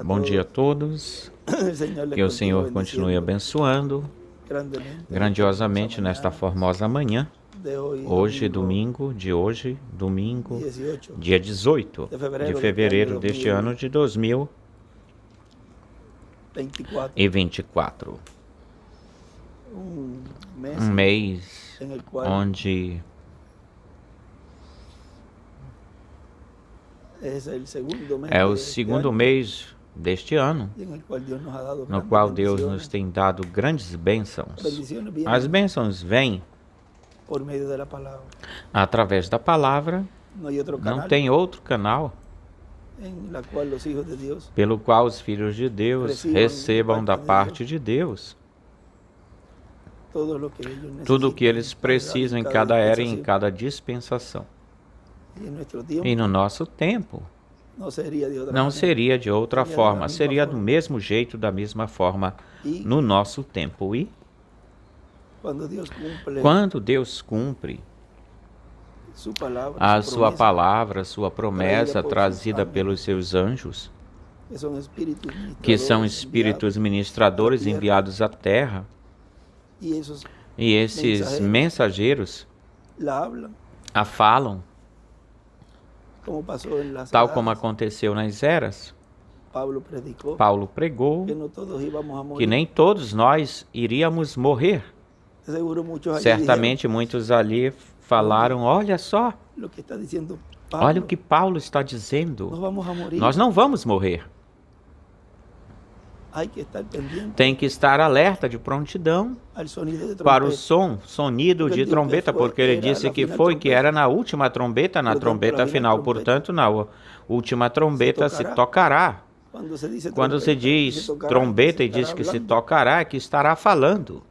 Bom dia a todos. Que o Senhor continue abençoando grandiosamente nesta formosa manhã. Hoje, domingo, dia 18 de fevereiro deste ano de 2024. Um mês onde é o segundo mês deste ano, no qual Deus nos tem dado grandes bênçãos. As bênçãos vêm através da palavra. Não tem outro canal pelo qual os filhos de Deus recebam da parte de Deus tudo o que eles precisam em cada era e em cada dispensação. E no nosso tempo, não seria de outra forma, seria do mesmo jeito, da mesma forma, no nosso tempo. E quando Deus cumpre a sua palavra, a sua promessa trazida pelos seus anjos, que são espíritos ministradores enviados à terra, e esses mensageiros a falam, tal como aconteceu nas eras. Paulo pregou que nem todos nós iríamos morrer. Certamente muitos ali falaram: olha só, olha o que Paulo está dizendo, nós não vamos morrer. Tem que estar alerta de prontidão para o sonido de trombeta, porque ele disse que era na última trombeta, na trombeta final. Portanto, na última trombeta se tocará. Quando se diz trombeta e diz que se tocará, é que estará falando.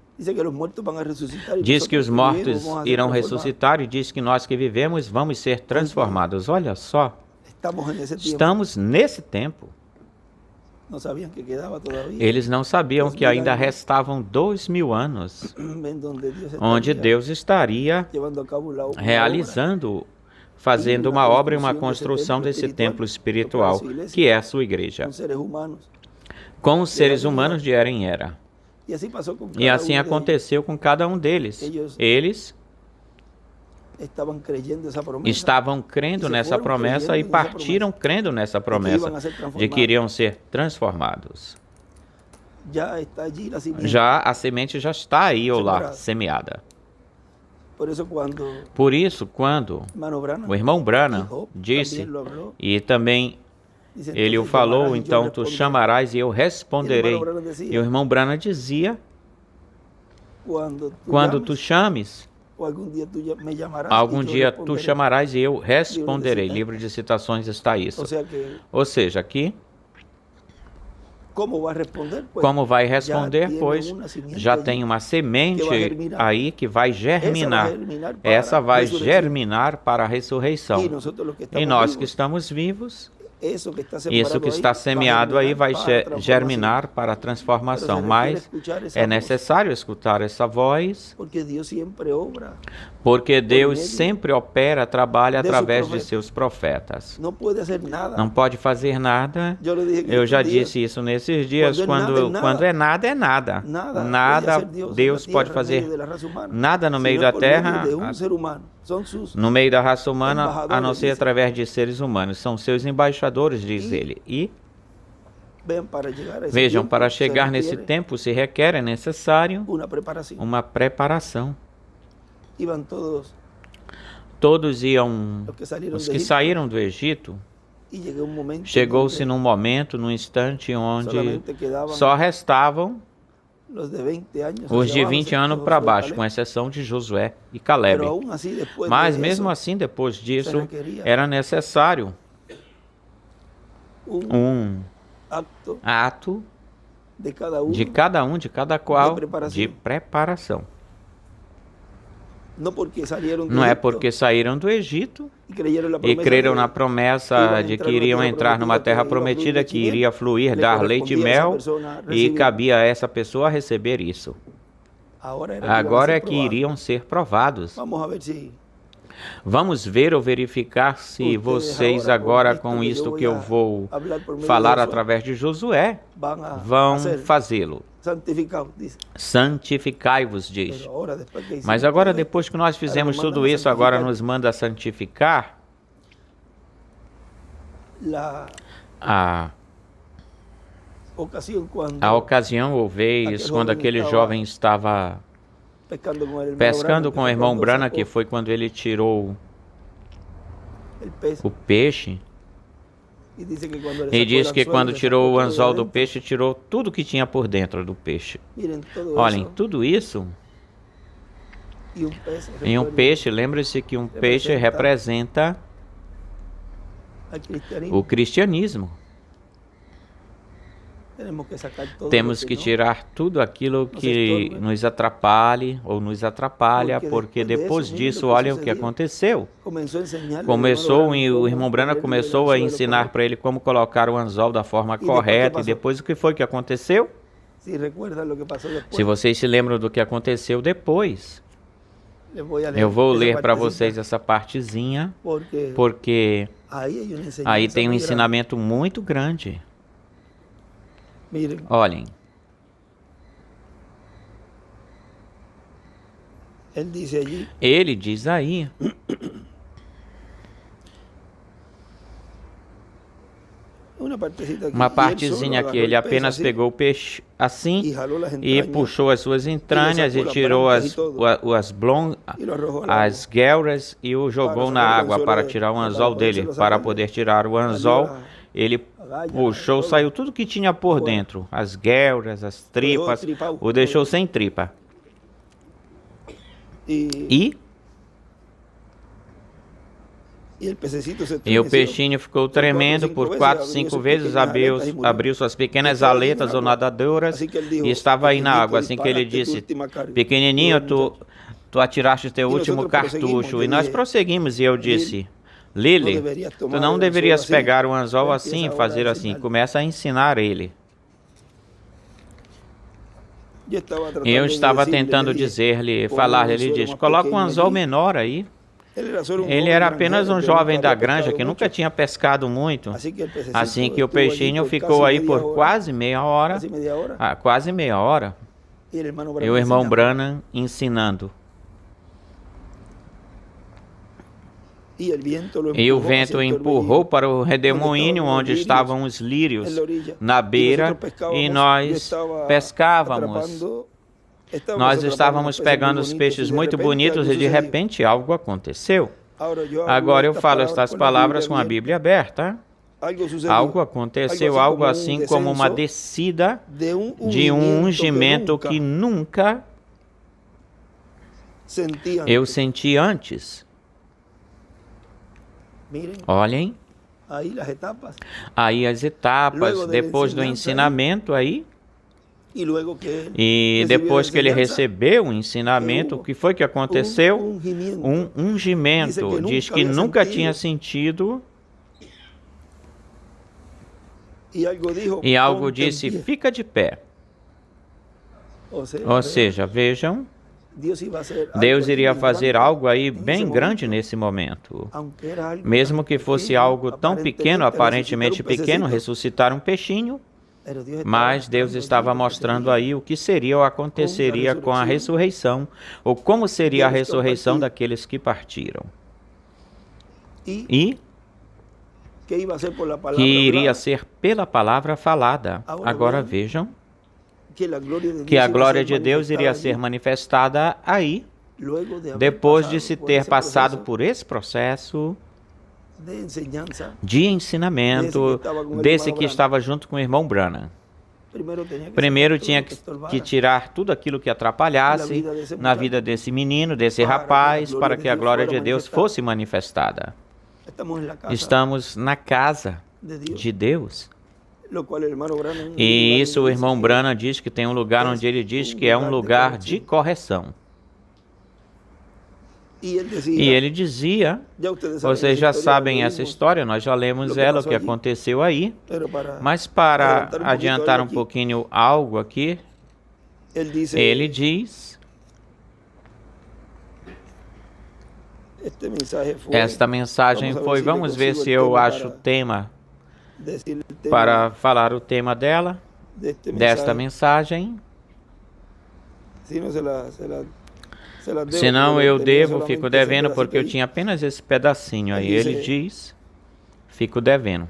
Diz que os mortos irão ressuscitar e diz que nós que vivemos vamos ser transformados. Olha só, estamos nesse tempo. Eles não sabiam que ainda restavam 2000 anos, onde Deus estaria realizando, fazendo uma obra e uma construção desse templo espiritual, que é a sua igreja, com os seres humanos de era em era. E assim aconteceu com cada um deles. Eles estavam crendo nessa promessa e partiram crendo nessa promessa de que iriam ser transformados. Já a semente já está aí ou lá, semeada. Por isso, quando o irmão Branham disse, e também ele o falou, então tu chamarás e eu responderei. E o irmão Branham dizia, quando tu chames, algum dia tu chamarás e eu responderei. Livro de Citações está isso. Ou seja, aqui, como vai responder? Pois já tem uma semente aí que vai germinar. Essa vai germinar para a ressurreição. E nós que estamos vivos, isso que está semeado aí vai germinar para a transformação, mas é necessário escutar essa voz, porque Deus sempre opera, trabalha através de seus profetas. Não pode fazer nada. Eu já disse isso nesses dias, quando é nada, é nada. Nada Deus pode fazer, nada no meio da terra, no meio da raça humana, a não ser através de seres humanos. São seus embaixadores, diz ele. E vejam, para chegar nesse tempo se requer, é necessário uma preparação. Todos iam, os que saíram do Egito, chegou-se num momento, num instante, onde só restavam os de 20 anos para baixo, com exceção de Josué e Caleb. Mas mesmo assim, depois disso, era necessário um ato de cada um, de cada qual, de preparação. Não é porque saíram do Egito e creram na promessa de que iriam entrar numa terra prometida, que iria fluir, dar leite e mel, e cabia a essa pessoa receber isso. Agora é que iriam ser provados. Vamos ver ou verificar se vocês agora, com isto que eu vou falar através de Josué, vão fazê-lo. Santificai-vos, diz. Mas agora, depois que nós fizemos tudo isso, agora nos manda santificar a ocasião ou vez quando aquele jovem estava pescando com o irmão Branham, que foi quando ele tirou o peixe. E diz que quando tirou o anzol do peixe, tirou tudo que tinha por dentro do peixe. Olhem, tudo isso. E um peixe, lembre-se que um peixe representa o cristianismo. Temos que tirar tudo aquilo que nos atrapalhe ou nos atrapalha, porque depois disso, olha o que aconteceu. O irmão Branham começou a ensinar para ele como colocar o anzol da forma correta, e depois o que foi que aconteceu? Se vocês se lembram do que aconteceu depois, eu vou ler para vocês essa partezinha, porque aí tem um ensinamento muito grande. Olhem, ele diz aí, uma partezinha aqui, ele apenas pegou o peixe assim e puxou as suas entranhas e tirou as guelras e o jogou na água para tirar o anzol dele. Para poder tirar o anzol, ele puxou, saiu tudo que tinha por dentro, as guelras, as tripas, o deixou sem tripa. E o peixinho ficou tremendo por 4, 5 vezes, abriu suas pequenas aletas ou nadadoras e estava aí na água. Assim que ele disse: pequenininho, tu atiraste teu último cartucho. E nós prosseguimos, e eu disse: Lily, tu não deverias pegar o anzol assim e fazer assim. Começa a ensinar ele. Eu estava tentando dizer-lhe, falar-lhe, ele diz: coloca um anzol menor aí. Ele era apenas um jovem da granja que nunca tinha pescado muito. Assim que o peixinho ficou aí por quase meia hora. E o irmão Branham ensinando. E o vento o empurrou para o redemoinho onde estavam os lírios na beira, e nós pescávamos. Nós estávamos pegando os peixes muito bonitos e de repente algo aconteceu. Agora eu falo estas palavras com a Bíblia aberta. Algo aconteceu, algo assim como uma descida de um ungimento que nunca eu senti antes. Olhem, aí as etapas, depois do ensinamento aí, e depois que ele recebeu o ensinamento, o que foi que aconteceu? Um ungimento, diz que nunca tinha sentido, e algo disse: fica de pé. Ou seja, vejam, Deus iria fazer algo aí bem grande nesse momento. Mesmo que fosse algo tão pequeno, aparentemente pequeno, ressuscitar um peixinho, mas Deus estava mostrando aí o que seria ou aconteceria com a ressurreição, ou como seria a ressurreição daqueles que partiram. E que iria ser pela palavra falada. Agora vejam que a glória de Deus iria ser manifestada aí, depois de se ter passado por esse processo de ensinamento desse que estava junto com o irmão Branham. Primeiro tinha que tirar tudo aquilo que atrapalhasse na vida desse menino, desse rapaz, para que a glória de Deus fosse manifestada. Estamos na casa de Deus. E isso o irmão Branham diz que tem um lugar onde ele diz que é um lugar de correção. E ele dizia, vocês já sabem essa história, nós já lemos ela, o que aconteceu aí, mas para adiantar um pouquinho algo aqui, ele diz Esta mensagem foi, vamos ver se eu acho o tema para falar o tema dela, desta mensagem. Senão eu fico devendo, porque eu tinha apenas esse pedacinho aí. Ele diz, fico devendo.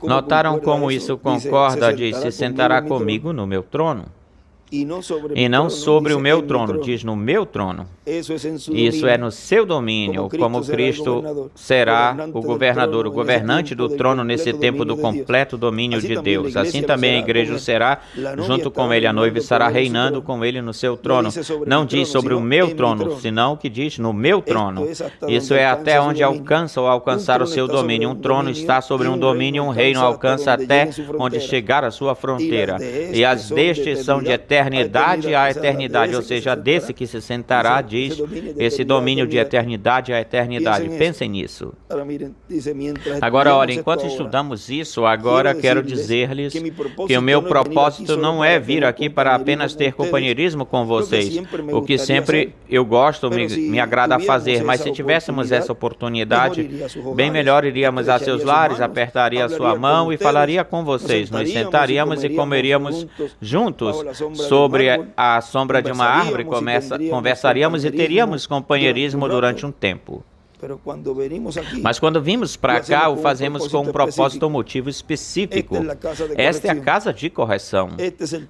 Notaram como isso concorda? Diz, se sentará comigo no meu trono. E não sobre o meu trono, diz no meu trono. Isso é no seu domínio, como Cristo será o governador, o governante do trono nesse tempo do completo domínio de Deus. Assim também a igreja será, junto com ele, a noiva estará reinando com ele no seu trono. Não diz sobre o meu trono, senão que diz no meu trono. Isso é até onde alcança ou alcançar o seu domínio. Um trono está sobre um domínio, um reino alcança até onde chegar a sua fronteira. E as destes são de eternidade a eternidade, ou seja, desse que se sentará, diz, esse domínio de eternidade a eternidade. Pensem nisso. Agora, olha, enquanto estudamos isso, agora quero dizer-lhes que o meu propósito não é vir aqui para apenas ter companheirismo com vocês, o que sempre eu gosto, me agrada fazer, mas se tivéssemos essa oportunidade, bem melhor iríamos a seus lares, apertaria a sua mão e falaria com vocês. Nos sentaríamos e comeríamos juntos sobre a sombra de uma árvore, conversaríamos e teríamos companheirismo durante um tempo. Mas quando vimos para cá, o fazemos com um propósito ou motivo específico. Esta é a casa de correção.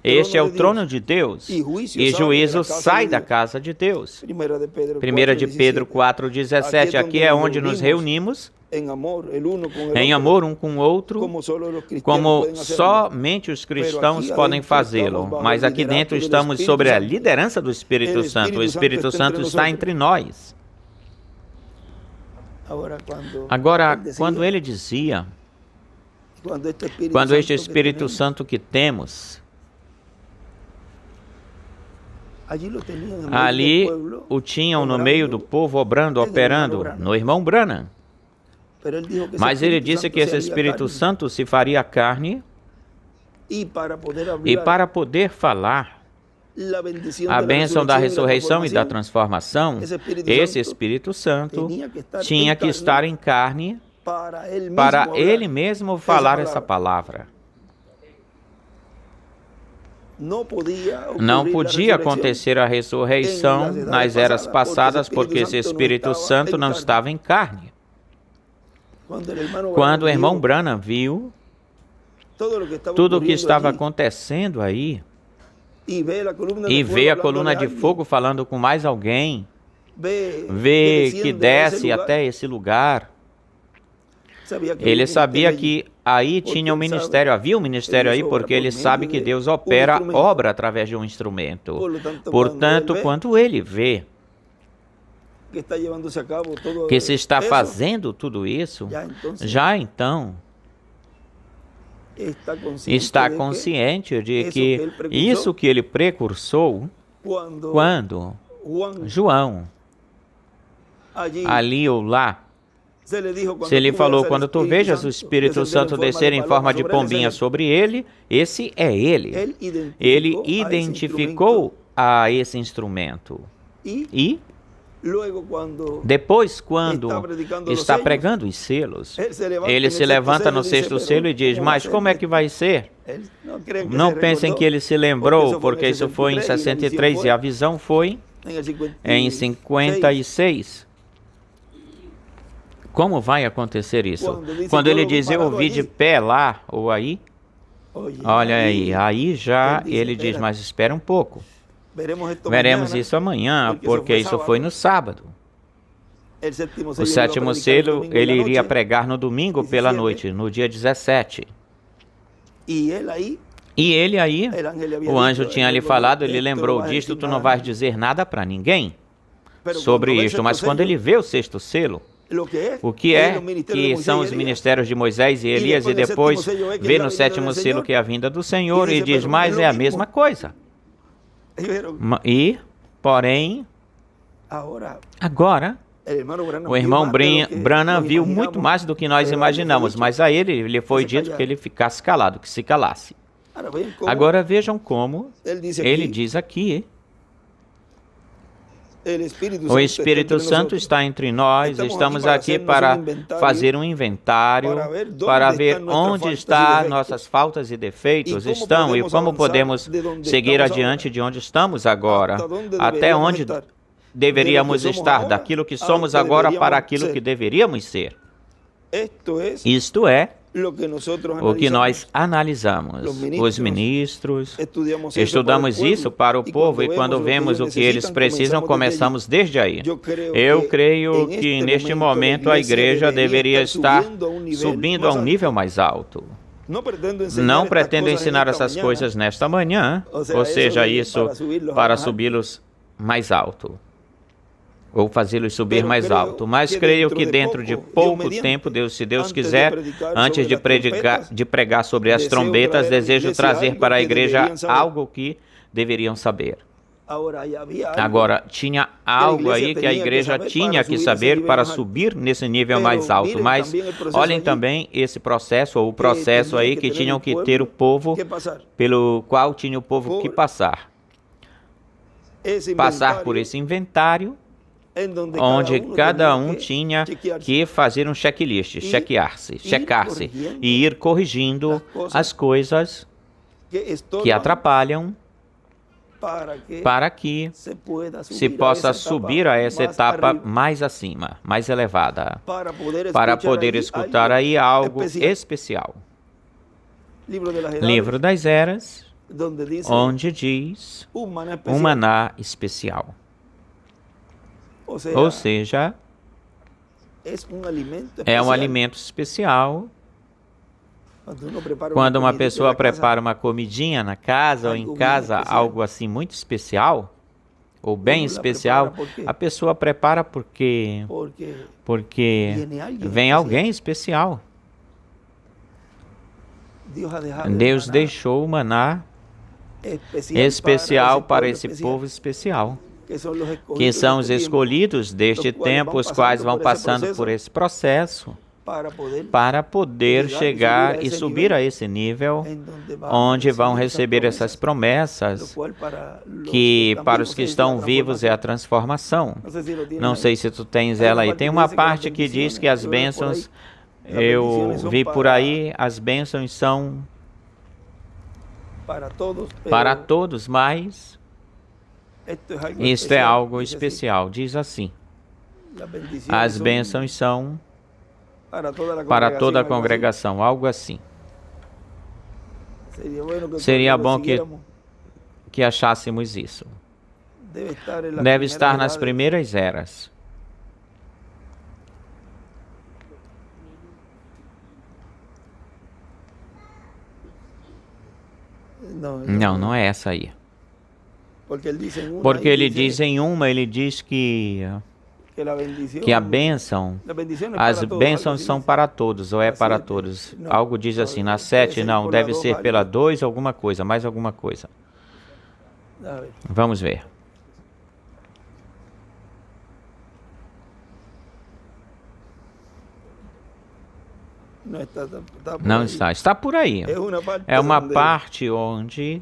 Este é o trono de Deus. E juízo sai da casa de Deus. 1 de Pedro 4,17. Aqui é onde nos reunimos em amor um com o outro, como somente os cristãos podem fazê-lo. Mas aqui dentro estamos sob a liderança do Espírito Santo. O Espírito Santo está entre nós. Agora, quando ele dizia, quando este Espírito Santo que temos, ali o tinham no meio do povo, obrando, operando, no irmão Branham. Mas ele disse que esse Espírito Santo se faria carne e para poder falar a bênção da ressurreição e da transformação, esse Espírito Santo tinha que estar em carne para ele mesmo falar essa palavra. Não podia acontecer a ressurreição nas eras passadas porque esse Espírito Santo não estava em carne. Quando o irmão Branham viu tudo o que estava acontecendo aí, e vê a coluna de fogo falando com mais alguém, vê que desce até esse lugar, ele sabia que aí tinha um ministério, havia um ministério aí, porque ele sabe que Deus opera obra através de um instrumento. Portanto, quando ele vê que se está fazendo tudo isso, já então está consciente de que isso que ele precursou, quando João, ali ou lá, se ele falou, quando tu vejas o Espírito Santo descer em forma de pombinha sobre ele, esse é ele. Ele identificou a esse instrumento. E depois, quando está pregando os selos, ele se levanta no sexto selo e diz, mas como é que vai ser? Não pensem que ele se lembrou, porque isso foi em 63 e a visão foi em 56. Como vai acontecer isso? Quando ele diz, eu ouvi de pé lá ou aí, olha aí já ele diz, mas espera um pouco. Veremos isso amanhã, porque isso foi no sábado. O sétimo selo, ele iria pregar no domingo pela noite, no dia 17. E ele aí, o anjo tinha lhe falado, ele lembrou disto, tu não vais dizer nada para ninguém sobre isto. Mas quando ele vê o sexto selo, o que são os ministérios de Moisés e Elias, e depois vê no sétimo selo que é a vinda do Senhor, e diz, mas é a mesma coisa. Porém, agora, o irmão Branham viu muito mais do que nós imaginamos, mas a ele foi dito que ele ficasse calado, que se calasse. Agora vejam como ele diz aqui O Espírito Santo está entre nós, estamos aqui para fazer um inventário, para ver onde estão nossas faltas e defeitos estão e como podemos seguir adiante de onde estamos agora, até onde deveríamos estar, daquilo que somos agora para aquilo que deveríamos ser. Isto é o que nós analisamos. Os ministros, estudamos isso para o povo e quando vemos o que eles precisam, começamos desde aí. Eu creio que neste momento a igreja deveria estar subindo a um nível mais alto. Não pretendo ensinar essas coisas nesta manhã, ou seja, isso para subi-los mais alto. Ou fazê-los subir mais alto. Mas creio que dentro de pouco tempo, se Deus quiser, antes de pregar sobre as trombetas, desejo trazer para a igreja algo que deveriam saber. Agora, tinha algo aí que a igreja tinha que saber para subir nesse nível mais alto. Mas olhem também esse processo, ou o processo aí que tinham que ter o povo, pelo qual tinha o povo que passar. Passar por esse inventário, onde cada um tinha que fazer um checklist, checar-se e ir corrigindo as coisas que atrapalham para que se possa subir a essa etapa mais acima, mais elevada, para poder escutar aí algo especial. Livro das Eras, onde diz um maná especial. Ou seja, é um alimento especial. Quando uma pessoa prepara uma comidinha na casa ou em casa, algo assim muito especial, ou bem especial, a pessoa prepara porque vem alguém especial. Deus deixou o maná especial para esse povo especial, que são os escolhidos deste tempo, os quais vão passando por esse processo para poder chegar e subir a esse nível, onde vão receber essas promessas, que para os que estão vivos é a transformação. Não sei se tu tens ela aí. Tem uma parte que diz que as bênçãos, eu vi por aí, as bênçãos são para todos, mas isto é algo especial. Diz assim: as bênçãos são para toda a congregação, algo assim. Seria bom que achássemos isso. Deve estar nas primeiras eras. Não, não é essa aí. Porque ele diz em uma, ele diz que a bênção, as bênçãos são para todos, ou é para todos. Algo diz assim, na 7, não, deve ser pela 2, alguma coisa, mais alguma coisa. Vamos ver. Não está, está por aí. É uma parte onde...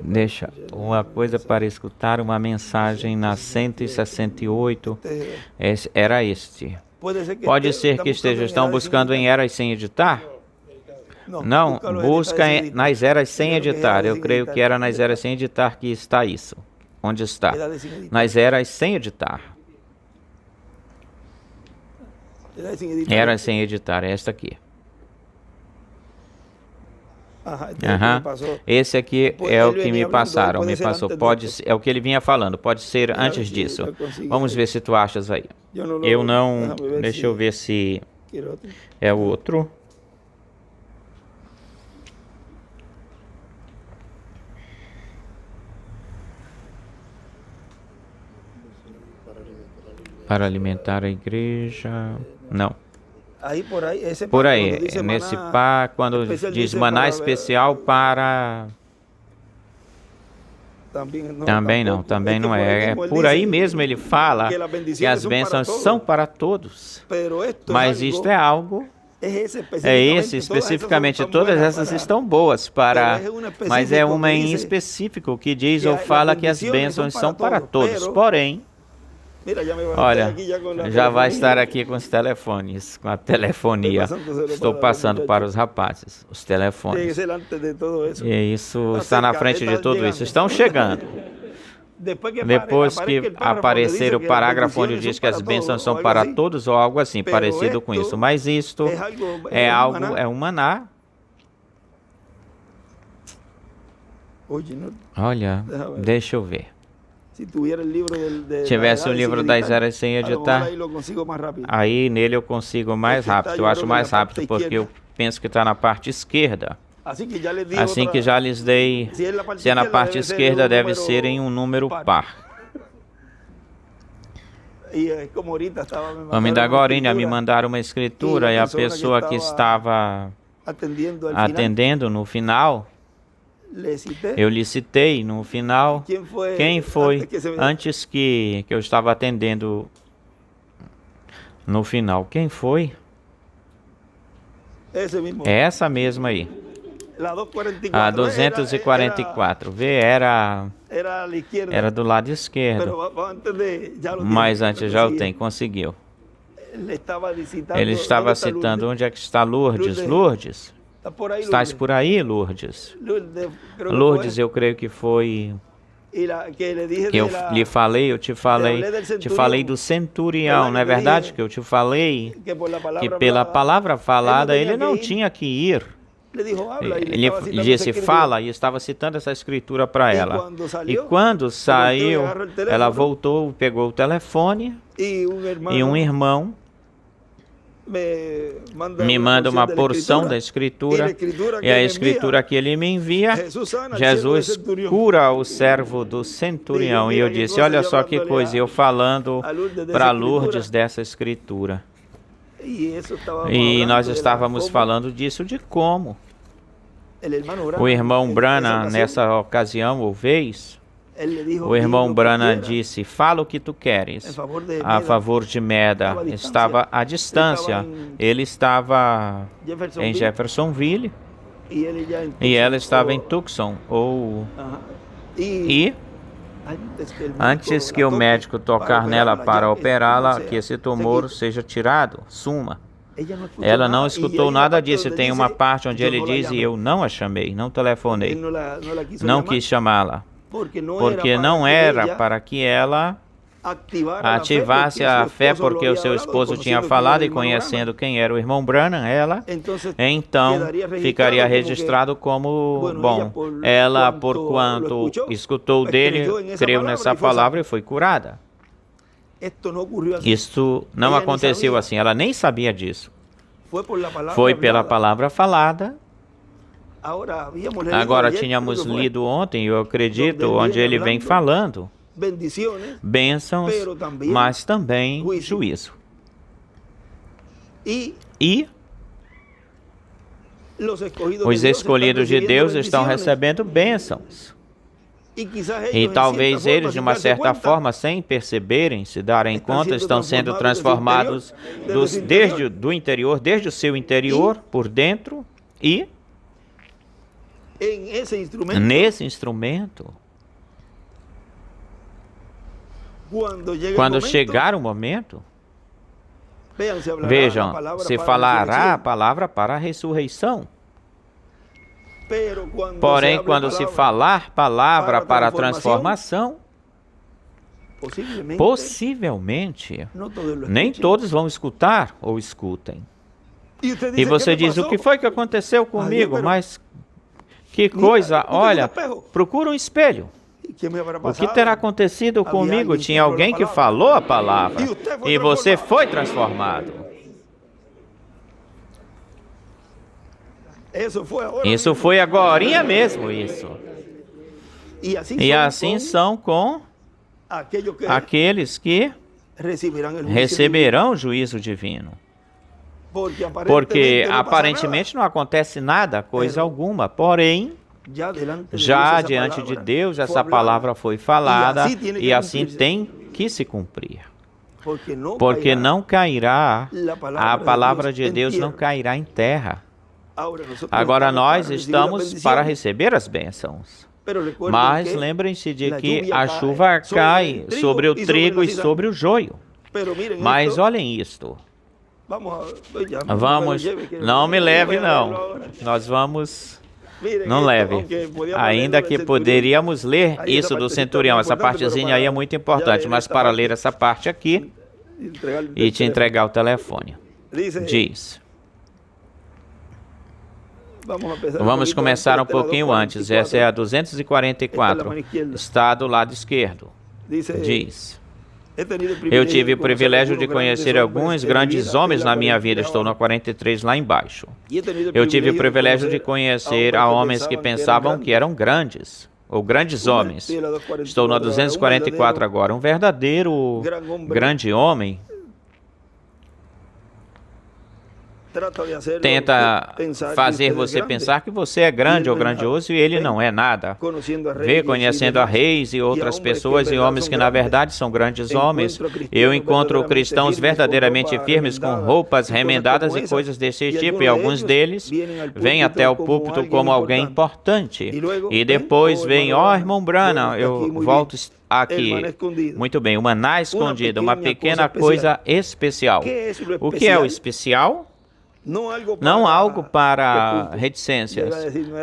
Deixa uma coisa para escutar uma mensagem na 168. Era este. Pode ser que estão buscando em eras sem editar? Não, busca nas eras sem editar. Eu creio que era nas eras sem editar que está isso. Onde está? Nas eras sem editar. Eras sem editar, é esta aqui. Esse aqui é o que me passaram, me passou. É o que ele vinha falando, pode ser antes disso. Vamos ver se tu achas aí. Eu não... Deixa eu ver se é o outro. Para alimentar a igreja... Não. Por aí, nesse pá, quando diz maná especial para... Também não é. É por aí mesmo ele fala que as bênçãos são para todos. Mas isto é algo É esse especificamente, todas essas estão boas para, mas é uma em específico que diz ou fala que as bênçãos são para todos. Porém, olha, já vai estar aqui com os telefones, com a telefonia. Estou passando para os rapazes, os telefones. E isso está na frente de tudo isso. Estão chegando. Depois que aparecer o parágrafo onde diz que as bênçãos são para todos ou algo assim, parecido com isso. Mas isto é algo, é um maná. Olha, deixa eu ver. Se tivesse o livro das eras sem editar, aí nele eu consigo mais rápido. Eu acho mais rápido porque eu penso que está na parte esquerda. Assim que já lhes dei, se é na parte esquerda, deve ser em um número par. Ainda agora me mandaram uma escritura e a pessoa que estava atendendo no final, eu lhe citei no final, quem foi antes que eu estava atendendo no final, quem foi? É essa mesma aí. A 244, era do lado esquerdo, mas antes já o tem, conseguiu. Ele estava citando onde é que está Lourdes. Lourdes, estás por aí, Lourdes? Lourdes, eu creio que foi que eu lhe falei, eu te falei do centurião, não é verdade que eu te falei que pela palavra falada ele não tinha que ir. Ele disse, fala, e estava citando essa escritura para ela. E quando saiu, ela voltou, pegou o telefone, e um irmão me manda uma porção da escritura, e a escritura que ele me envia, Jesus cura o servo do centurião. E eu disse, olha só que coisa, eu falando para Lourdes dessa escritura. E nós estávamos falando disso, de como o irmão Branham, nessa ocasião ou vez, o irmão Branham disse, fala o que tu queres, a favor de Meda. Estava à distância, ele estava em Jeffersonville, e ela estava em Tucson, e antes que o médico tocar nela para operá-la, que esse tumor seja tirado, suma. Ela não escutou nada disso. Tem uma parte onde ele diz, e eu não a chamei, não telefonei, não quis chamá-la, porque não era para que ela ativasse a fé, porque o seu esposo tinha falado, e conhecendo quem era o irmão Branham, ela, então ficaria registrado como, bom, ela, por quanto escutou dele, creu nessa palavra e foi curada. Isso não aconteceu assim, ela nem sabia disso. Foi pela palavra falada. Agora tínhamos lido ontem, eu acredito, onde ele vem falando bênçãos, mas também juízo. E os escolhidos de Deus estão recebendo bênçãos. E talvez eles, de uma certa forma, sem perceberem, se darem conta, estão sendo transformados desde o interior, desde o seu interior, por dentro, e nesse instrumento, quando chegar o momento, vejam, se falará a palavra para a ressurreição. Porém, quando se falar palavra para a transformação, possivelmente, nem todos vão escutar ou escutem. E você diz, o que foi que aconteceu comigo? Mas que coisa, olha, procura um espelho. O que terá acontecido comigo? Tinha alguém que falou a palavra e você foi transformado. Isso foi agorinha mesmo, isso. E assim são com aqueles que receberão o juízo divino. Porque aparentemente não acontece nada, coisa alguma. Porém, já diante de Deus, essa palavra foi falada e assim tem que se cumprir. porque não cairá, a palavra de Deus não cairá em terra. Agora nós estamos para receber as bênçãos. Mas lembrem-se de que a chuva cai sobre o trigo e sobre o joio. Mas olhem isto. Vamos, não me leve não. Nós vamos, não leve. Ainda que poderíamos ler isso do centurião, essa partezinha aí é muito importante, mas para ler essa parte aqui e te entregar o telefone. Diz. Vamos começar um pouquinho antes. Essa é a 244. Está do lado esquerdo. Diz. Eu tive o privilégio de conhecer alguns grandes homens na minha vida. Estou no 43 lá embaixo. Eu tive o privilégio de conhecer a homens que pensavam que eram grandes, ou grandes homens. Estou no 244 agora. Um verdadeiro grande homem tenta fazer você pensar que você é grande ou grandioso e ele não é nada. Vê conhecendo a reis e outras pessoas e homens que na verdade são grandes homens. Eu encontro cristãos verdadeiramente firmes com roupas remendadas e coisas desse tipo, e alguns deles vêm até o púlpito como alguém importante. E depois vem, irmão Branham, eu volto aqui. Muito bem, o maná escondido, uma pequena coisa especial. O que é o especial? Não algo para reticências.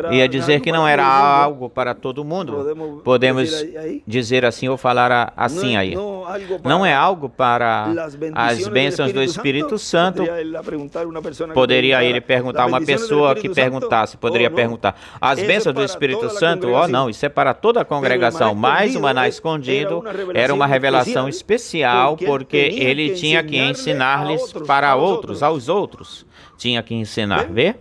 Ia dizer que não era algo para todo mundo. Podemos dizer assim ou falar assim aí. Não é algo para as bênçãos do Espírito Santo. Poderia ele perguntar a uma pessoa que perguntasse, poderia perguntar, as bênçãos do Espírito Santo? Oh, não, isso é para toda a congregação. Mas o maná escondido era uma revelação especial, porque ele tinha que ensinar-lhes para outros, aos outros. Tinha que ensinar, vê?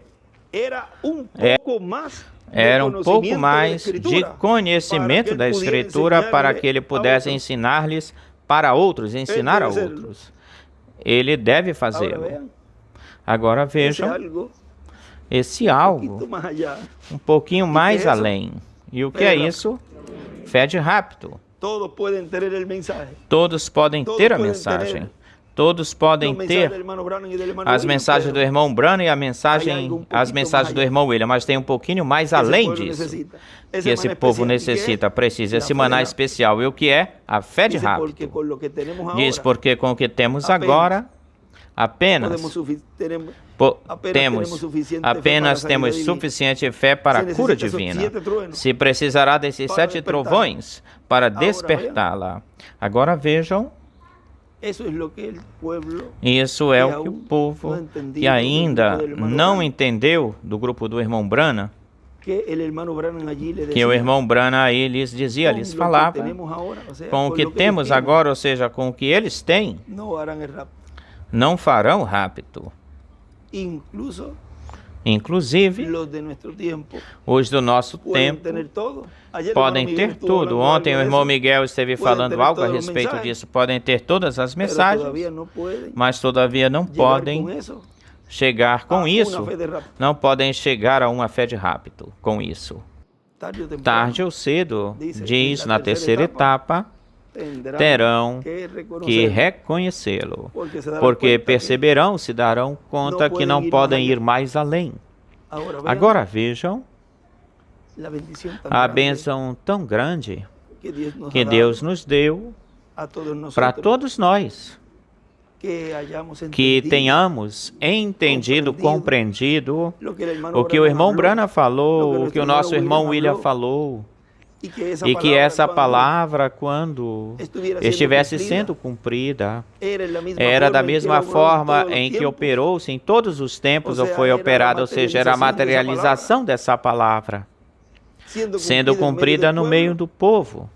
Era um pouco mais de conhecimento da Escritura para que ele pudesse ensinar-lhes para outros, ensinar a outros. Ele deve fazê-lo. Agora vejam esse algo um pouquinho mais além. E o que é isso? Fé de rápido. Todos podem ter a mensagem. Todos podem ter as mensagens do irmão Branham e as mensagens do irmão William, mas tem um pouquinho mais além disso que esse povo necessita, precisa, esse maná especial. E o que é? A fé de rápido. Diz, porque com o que temos agora, apenas temos suficiente fé para a cura divina. Se precisará desses 7 trovões para despertá-la. Agora vejam. Isso é o que o povo que ainda não entendeu do grupo do irmão Branham, que o irmão Branham aí lhes dizia, lhes falava, com o que temos agora, ou seja, com o que eles têm, não farão rápido. Inclusive, os do nosso tempo podem ter tudo. Ontem o irmão Miguel esteve falando algo a respeito disso. Podem ter todas as mensagens, mas todavia não podem chegar com isso. Não podem chegar a uma fé de rápido com isso. Tarde ou cedo, diz na terceira etapa, terão que reconhecê-lo, porque perceberão, se darão conta que não podem ir mais além. Agora vejam a bênção tão grande que Deus nos deu para todos nós, que tenhamos entendido, compreendido o que o irmão Branham falou, o que o nosso irmão William falou, e que essa palavra, quando estivesse sendo cumprida, era da mesma forma em que operou-se em todos os tempos, ou foi operada, ou seja, era a materialização dessa palavra, sendo cumprida no meio do povo.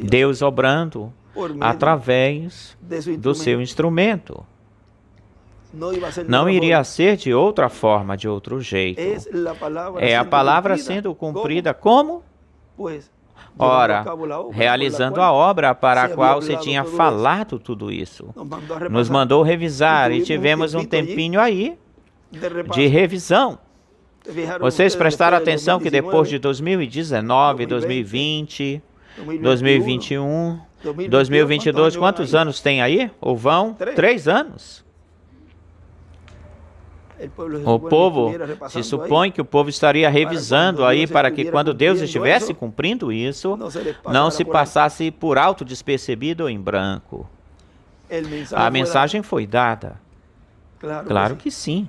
Deus obrando através do seu instrumento. Não iria ser de outra forma, de outro jeito. É a palavra sendo cumprida como? Ora, realizando a obra para a qual se tinha falado tudo isso. Nos mandou revisar e tivemos um tempinho aí de revisão. Vocês prestaram atenção que depois de 2019, 2020, 2021, 2022, quantos anos tem aí? Ou vão? 3 anos. O povo, se supõe que o povo estaria revisando aí para que quando Deus estivesse cumprindo isso, não se passasse por alto, despercebido ou em branco. A mensagem foi dada. Claro que sim.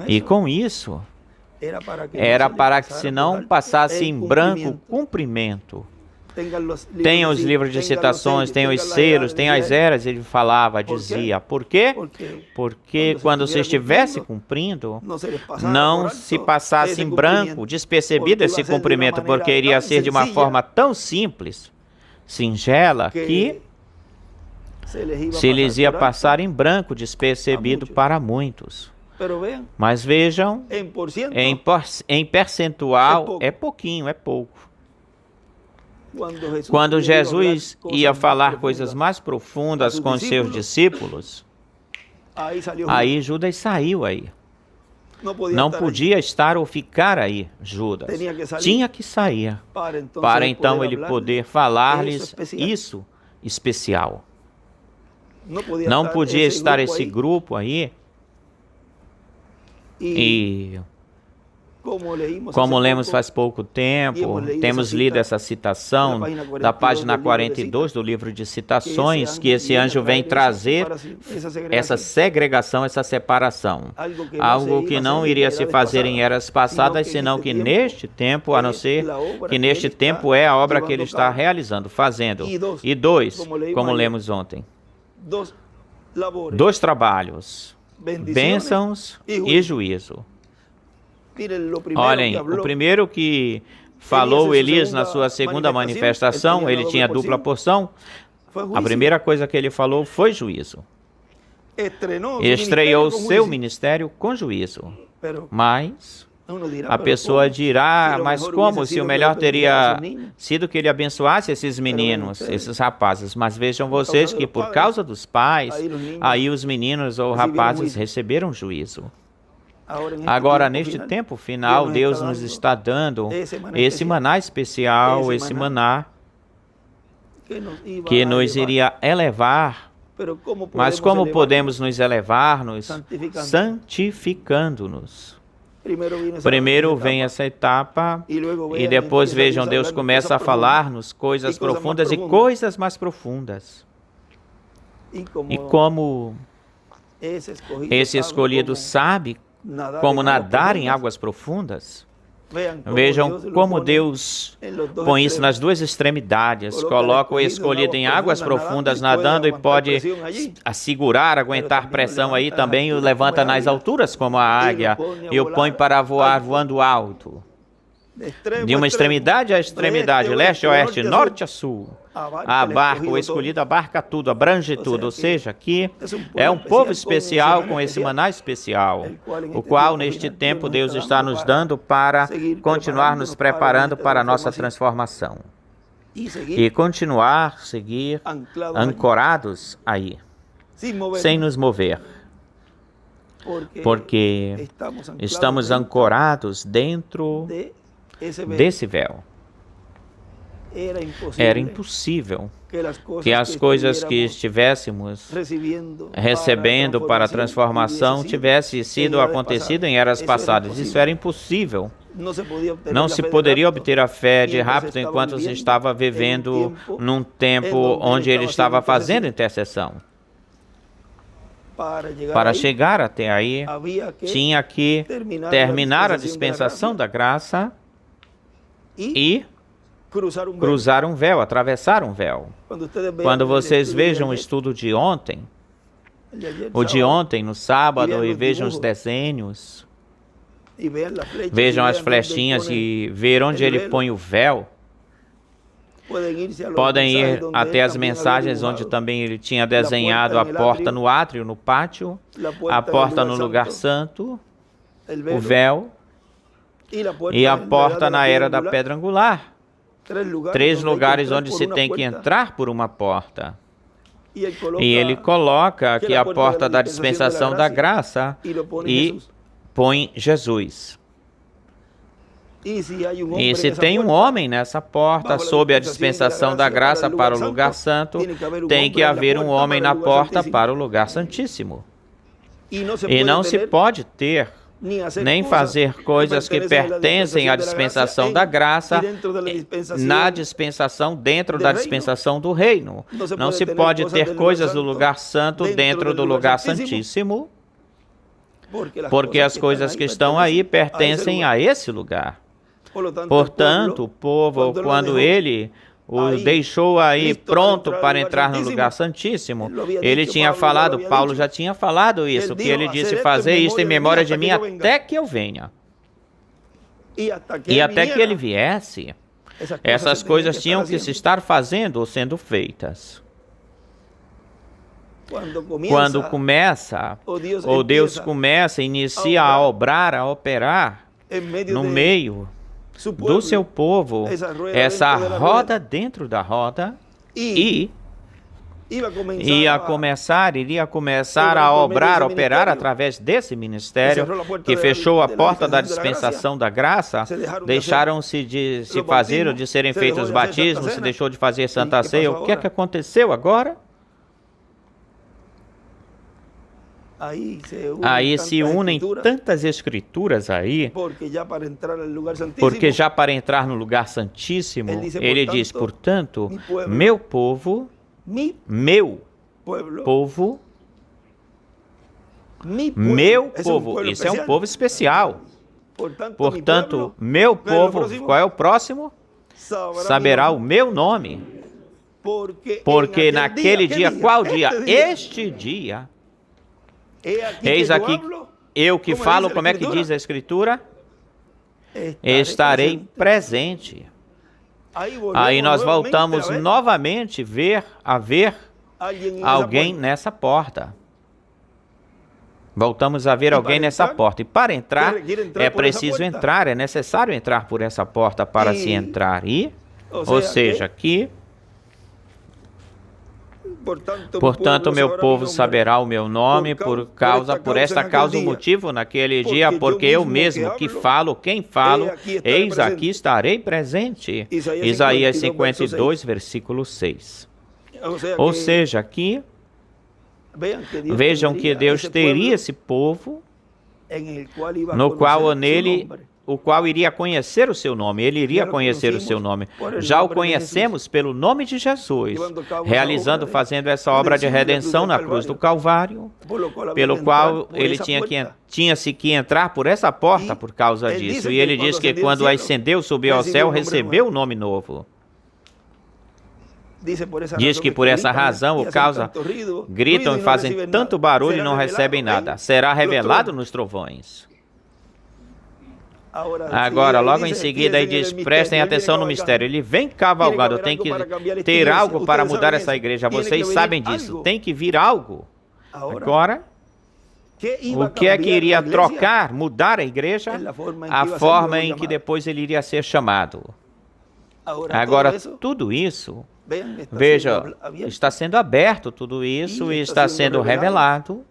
E com isso, era para que se não passasse em branco cumprimento. Tem os livros de citações, tem os selos, tem as eras, ele falava, dizia. Por quê? Porque quando você estivesse cumprindo, não se passasse em branco, despercebido esse cumprimento, porque iria ser de uma forma tão simples, singela, que se lhes ia passar em branco, despercebido para muitos. Mas vejam, em percentual, é pouquinho, é pouco. Quando Jesus ia falar coisas mais profundas com os seus discípulos, aí Judas saiu aí. Não podia estar ou ficar aí, Judas. Tinha que sair, para então ele poder falar-lhes isso especial. Não podia estar esse grupo aí e... Como lemos faz pouco tempo, temos lido essa citação da página 42 do livro de citações, que esse anjo vem trazer essa segregação, essa separação. Algo que não iria se fazer em eras passadas, senão que neste tempo, a não ser que neste tempo é a obra que ele está realizando, fazendo. E 2, como lemos ontem, 2 trabalhos, bênçãos e juízo. Olhem, o primeiro que falou Elias na sua segunda manifestação, ele tinha dupla porção. A primeira coisa que ele falou foi juízo. Estreou seu ministério com juízo. Mas a pessoa dirá, mas como se o melhor teria sido que ele abençoasse esses meninos, esses rapazes. Mas vejam vocês que por causa dos pais, aí os meninos ou rapazes receberam juízo. Agora, neste tempo final, Deus nos está dando esse maná especial, esse maná que nos iria elevar. Mas como podemos nos elevar-nos? Santificando-nos. Primeiro vem essa etapa e depois, vejam, Deus começa a falar-nos coisas profundas e coisas mais profundas. E como esse escolhido sabe como nadar em águas profundas, vejam como Deus põe isso nas 2 extremidades. Coloca o escolhido em águas profundas nadando e pode assegurar, aguentar pressão aí também, e o levanta nas alturas como a águia e o põe para voar voando alto. De uma extremidade a extremidade, leste a oeste, norte a sul. Abarca, o escolhido abarca tudo, abrange tudo. Ou seja, aqui é um povo especial com esse maná especial, o qual neste tempo Deus está nos dando para continuar nos preparando para a nossa transformação. E continuar, seguir ancorados aí, sem nos mover. Porque estamos ancorados dentro desse véu. Era impossível que as coisas que estivéssemos recebendo para a transformação tivessem sido acontecido em eras passadas. Isso era impossível. Não se poderia obter a fé de rápido enquanto se estava vivendo num tempo onde ele estava fazendo intercessão. Para chegar até aí, tinha que terminar a dispensação da graça e cruzar um véu, atravessar um véu. Quando vocês vejam o estudo de ontem, o de ontem, no sábado, e vejam os desenhos, vejam as flechinhas e ver onde ele põe o véu, podem ir até as mensagens onde também ele tinha desenhado a porta no átrio, no pátio, a porta no lugar santo, o véu e a porta na era da pedra angular. 3 lugares onde se tem que entrar por uma porta. E ele coloca aqui a porta da dispensação da graça e põe Jesus. E se tem um homem nessa porta, sob a dispensação da graça para o lugar santo, tem que haver um homem na porta para o lugar santíssimo. E não se pode ter nem fazer coisas que pertencem à dispensação da graça na dispensação, dentro da dispensação do reino. Não se pode ter coisas do lugar santo dentro do lugar santíssimo, porque as coisas que estão aí pertencem a esse lugar. Portanto, o povo, quando ele o deixou aí pronto para entrar no lugar santíssimo, ele tinha falado, Paulo já tinha falado isso, que ele disse, fazer isto em memória de mim até que eu venha. E até que ele viesse, essas coisas tinham que se estar fazendo ou sendo feitas. Quando começa, ou Deus começa, inicia a obrar, a operar no meio do seu povo, essa roda dentro da roda, e iria começar a obrar, a operar através desse ministério que fechou a porta da dispensação da graça, deixaram-se de se fazer ou de serem feitos os batismos, se deixou de fazer Santa Ceia. O que é que aconteceu agora? Aí se unem tantas escrituras aí, porque já para entrar no lugar santíssimo, ele diz, portanto, meu povo, isso é um povo especial. Portanto, meu povo, qual é o próximo? Saberá o meu nome. Porque naquele dia, qual dia? Este dia. Eis aqui eu que falo, como é que diz a Escritura? Estarei presente. Aí nós voltamos novamente a ver alguém nessa porta. Voltamos a ver alguém nessa porta. E para entrar, é preciso entrar, é necessário entrar por essa porta para se entrar. Ou seja, aqui... Portanto, meu povo saberá o meu nome por esta causa, o motivo naquele dia, porque eu mesmo que falo, quem falo, eis aqui estarei presente. Isaías 52, versículo 6. Ou seja, aqui, vejam que Deus teria esse povo, no qual o qual iria conhecer o seu nome, ele iria conhecer o seu nome. Já o conhecemos pelo nome de Jesus, fazendo essa obra de redenção na cruz do Calvário, pelo qual ele tinha-se que entrar por essa porta por causa disso. E ele diz que quando ascendeu, subiu ao céu, recebeu um nome novo. Diz que por essa razão, ou causa, gritam e fazem tanto barulho e não recebem nada. Será revelado nos trovões. Agora, logo em seguida, ele diz, prestem atenção no mistério. Ele vem cavalgando, tem que ter algo para mudar essa igreja. Vocês sabem disso, tem que vir algo. Agora, o que é que iria trocar, mudar a igreja? A forma em que depois ele iria ser chamado. Agora, tudo isso, veja, está sendo aberto tudo isso e está sendo revelado.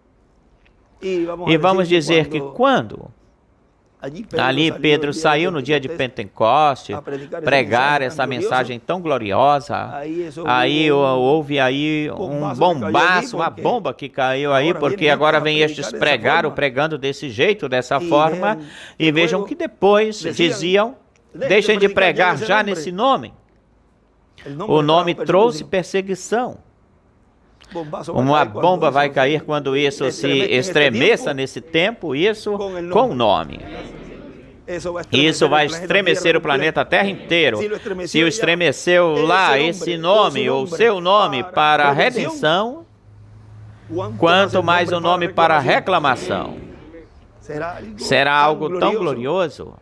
E vamos dizer que quando... Ali Pedro saiu no dia de Pentecoste, pregar essa mensagem tão gloriosa. Aí houve aí um bombaço, uma bomba que caiu aí, porque agora vem estes pregando desse jeito, dessa forma, e vejam que depois diziam, deixem de pregar já nesse nome. O nome trouxe perseguição. Uma bomba vai cair quando isso se estremeça nesse tempo, isso com o nome. Isso vai estremecer o planeta Terra inteiro. Se o estremeceu lá esse nome, ou seu nome para a redenção, quanto mais o nome para a reclamação. Será algo tão glorioso,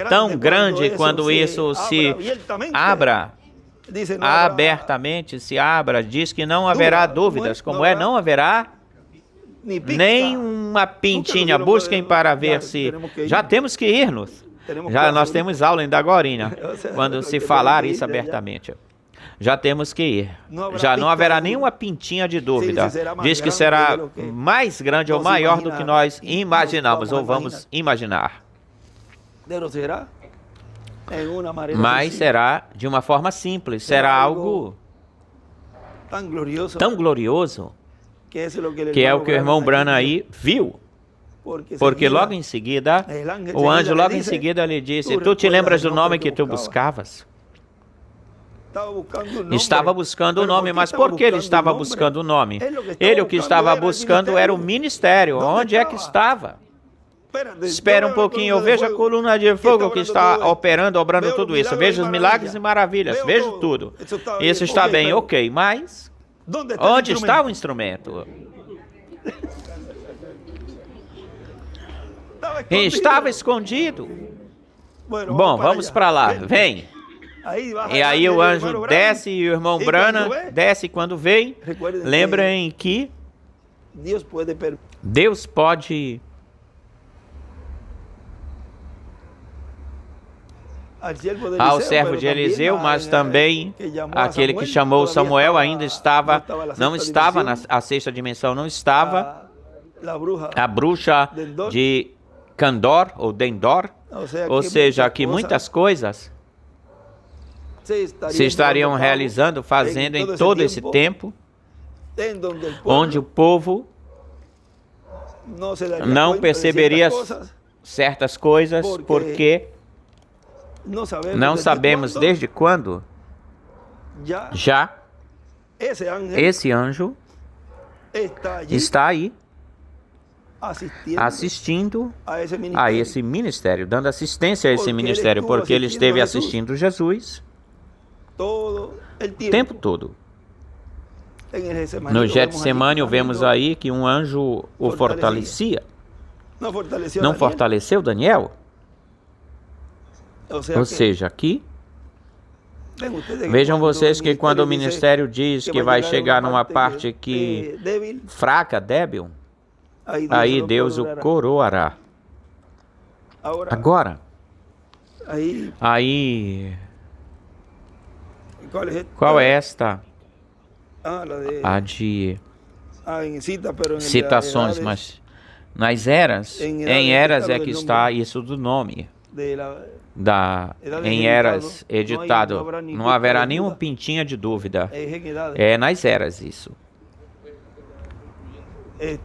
tão grande quando isso se abra. Abertamente se abra, diz que não haverá dúvidas, como é, não haverá nem uma pintinha. Busquem para ver se... Já temos que ir-nos. Nós temos aula ainda agorinha, quando se falar isso abertamente. Já temos que ir. Já não haverá nenhuma pintinha de dúvida. Diz que será mais grande ou maior do que nós imaginamos ou vamos imaginar. Mas será de uma forma simples, será algo tão glorioso, que é o que o irmão Branham aí viu. Porque logo em seguida, o anjo logo em seguida lhe disse: tu te lembras do nome que tu buscavas? Estava buscando o nome, mas por que ele estava buscando o nome? Ele o que estava buscando era o ministério. Onde é que estava? Espera um pouquinho, eu vejo a coluna de fogo que está operando, obrando tudo isso. Vejo os milagres e maravilhas, vejo tudo. Isso está bem, ok, mas onde está o instrumento? Estava escondido. Bom, vamos para lá, vem. E aí o anjo desce e o irmão Branham desce. Quando vem, lembrem que Deus pode ao servo de Eliseu, mas também aquele que chamou Samuel não estava na sexta dimensão, não estava a bruxa de Candor ou Dendor, ou seja, que muitas coisas se estariam realizando, fazendo em todo esse tempo, onde o povo não perceberia certas coisas, porque não sabemos desde quando já esse anjo está aí assistindo a esse ministério, dando assistência a esse ministério, porque ele esteve assistindo Jesus o tempo todo. No Getsemane, vemos aí que um anjo o fortalecia. Não fortaleceu Daniel? Ou seja, aqui, vejam vocês que quando o ministério diz que vai chegar numa parte que fraca, débil, aí Deus o coroará. Agora, aí, qual é esta? A de citações, mas nas eras, em eras é que está isso do nome. Em eras editado, não haverá nenhuma pintinha de dúvida. É nas eras isso.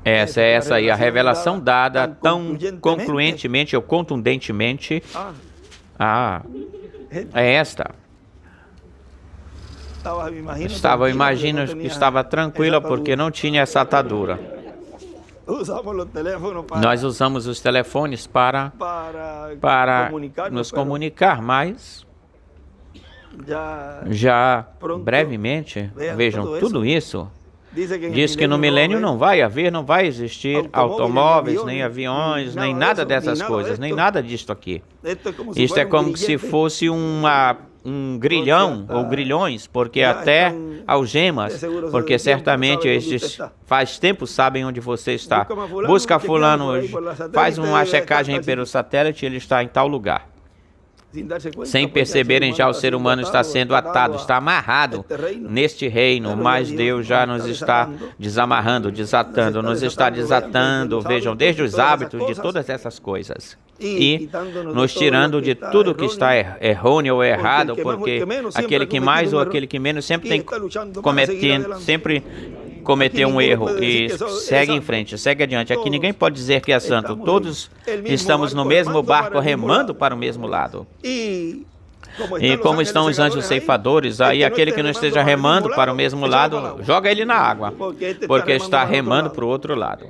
Essa aí, a revelação dada tão concluentemente ou contundentemente, é esta. Eu imagino que estava tranquila porque não tinha essa atadura. Nós usamos os telefones para nos comunicar, mas já brevemente, vejam, tudo isso diz que no milênio não vai existir automóveis, nem aviões, nem nada dessas coisas, nem nada disto aqui. Isto é como se fosse um grilhão ou grilhões, porque até algemas, porque certamente estes faz tempo sabem onde você está. Busca fulano hoje, faz uma checagem pelo satélite, ele está em tal lugar. Sem perceberem, já o ser humano está sendo atado, está amarrado neste reino, mas Deus já nos está desamarrando, desatando, nos está desatando, vejam, desde os hábitos de todas essas coisas. E nos tirando de tudo que está errôneo ou errado, porque aquele que mais ou aquele que menos sempre tem cometeu um erro e segue em frente, segue adiante. Aqui ninguém pode dizer que é santo. Todos estamos no mesmo barco, remando para o mesmo lado. E como estão os anjos ceifadores, aí aquele que não esteja remando para o mesmo lado, joga ele na água, porque está remando para o outro lado.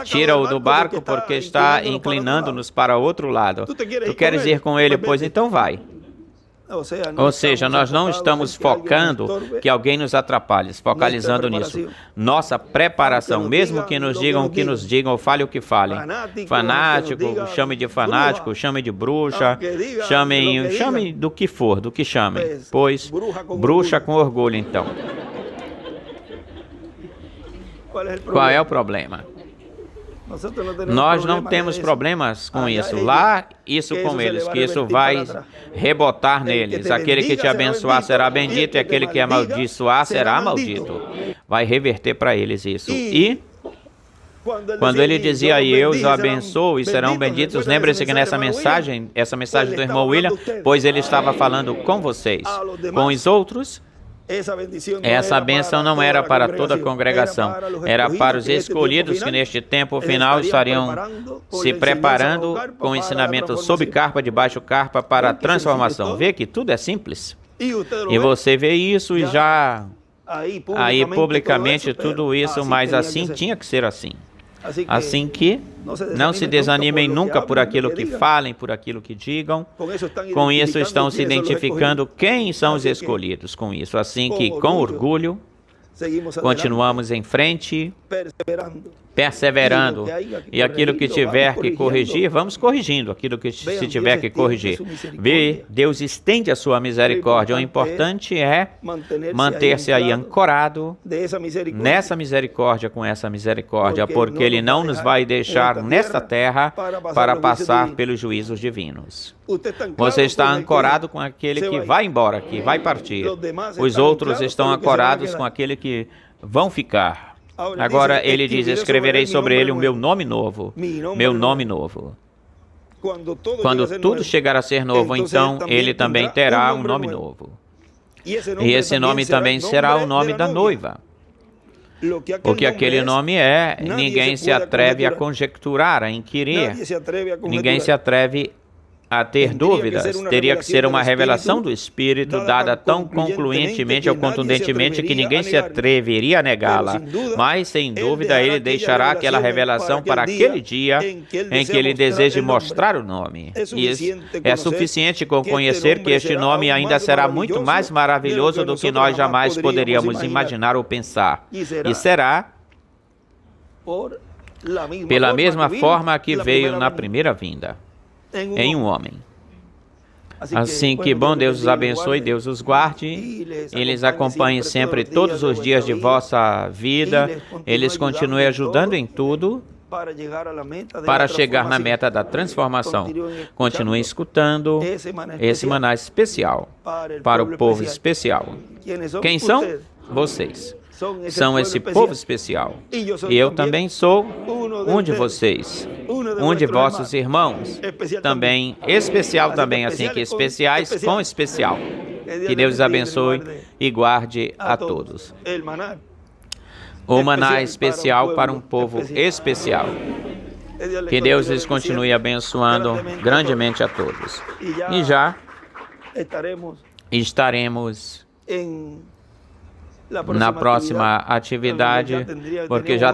Tira-o do barco porque está inclinando-nos para o outro lado. Tu queres ir com ele? Pois então vai. Ou seja, nós não estamos focando que alguém nos atrapalhe, focalizando nisso. Nossa preparação, mesmo que nos digam o que nos digam, ou fale o que falem. Fanático, chame de fanático, chame de bruxa, chame do que for, do que chamem. Pois, bruxa com orgulho, então. Qual é o problema? Nós não temos problemas com isso. Lá, isso com eles, que isso vai rebotar neles. Aquele que te abençoar será bendito e aquele que amaldiçoar será maldito. Vai reverter para eles isso. E Quando ele dizia, e eu os abençoo e serão benditos, lembre-se que nessa mensagem, essa mensagem do irmão William, pois ele estava falando com vocês, com os outros. Essa bênção não era para toda a congregação, era para os escolhidos que neste tempo final estariam se preparando com ensinamento sob carpa, debaixo carpa, para a transformação. Vê que tudo é simples. E você vê isso e já aí publicamente tudo isso, mas assim tinha que ser assim. Assim que não se desanimem nunca por aquilo que falem, por aquilo que digam. Com isso estão se identificando quem são os escolhidos com isso. Assim que com orgulho continuamos em frente, perseverando. E aquilo que tiver que corrigir, vamos corrigindo aquilo que se tiver que corrigir. Vê, Deus estende a sua misericórdia. O importante é manter-se aí ancorado nessa misericórdia, com essa misericórdia, porque Ele não nos vai deixar nesta terra para passar pelos juízos divinos. Você está ancorado com aquele que vai embora, que vai partir. Os outros estão ancorados com aquele que vão ficar. Agora ele diz, escreverei sobre ele o meu nome novo, meu nome novo. Quando tudo chegar a ser novo, então ele também terá um nome novo. E esse nome também será o nome da noiva. O que aquele nome é, ninguém se atreve a conjecturar, a inquirir. Ninguém se atreve a ter dúvidas. Teria que ser uma revelação do Espírito dada tão concluentemente ou contundentemente que ninguém se atreveria a negá-la. Mas, sem dúvida, Ele deixará aquela revelação para aquele dia em que Ele deseje mostrar o nome. E é suficiente conhecer que este nome ainda será muito mais maravilhoso do que nós jamais poderíamos imaginar ou pensar. E será pela mesma forma que veio na primeira vinda. Em um homem. Assim que, bom Deus os abençoe, Deus os guarde, eles acompanhem sempre todos os dias de vossa vida, eles continuem ajudando em tudo para chegar na meta da transformação. Continuem escutando esse maná especial para o povo especial. Quem são? Vocês. São esse povo especial. E eu também sou um de vocês, um de vossos irmãos, também especial também, assim que especiais com especial. Que Deus os abençoe e guarde a todos. O maná especial para um povo especial. Que Deus lhes continue abençoando grandemente a todos. E já estaremos na próxima atividade, porque já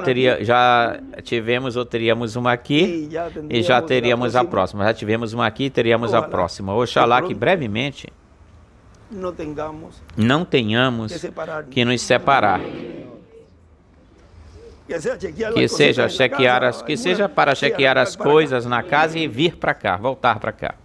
tivemos ou teríamos uma aqui e já teríamos a próxima. Já tivemos uma aqui e teríamos a próxima. Oxalá que brevemente não tenhamos que nos separar. Que seja para chequear as coisas na casa e vir para cá, voltar para cá.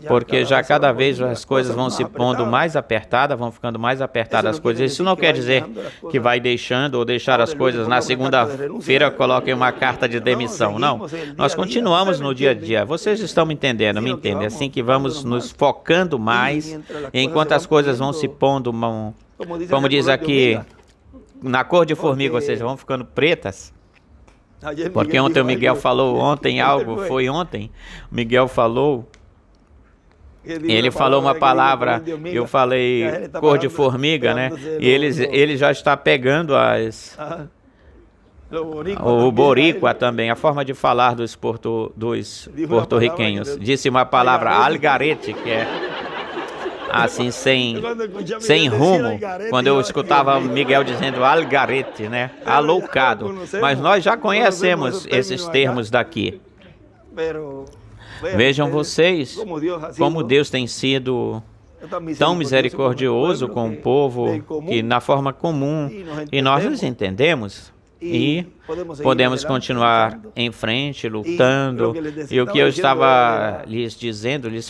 Porque já cada vez as coisas vão se pondo mais apertadas, vão ficando mais apertadas as coisas. Isso não quer dizer que vai deixando ou deixar as coisas na segunda-feira, coloquem uma carta de demissão. Não, nós continuamos no dia a dia. Vocês estão me entendendo, me entendem. Assim que vamos nos focando mais, enquanto as coisas vão se pondo, como diz aqui, na cor de formiga, ou seja, vão ficando pretas. Porque ontem o Miguel falou, o Miguel falou... Ele falou uma palavra, eu falei cor de formiga, né? E ele já está pegando o boricua também, a forma de falar dos porto-riquenhos. Disse uma palavra algarete, que é assim, sem rumo. Quando eu escutava Miguel dizendo algarete, né? Aloucado. Mas nós já conhecemos esses termos daqui. Vejam vocês como Deus tem sido tão misericordioso com o povo, que na forma comum, e nós nos entendemos e podemos continuar em frente, lutando. E o que eu estava lhes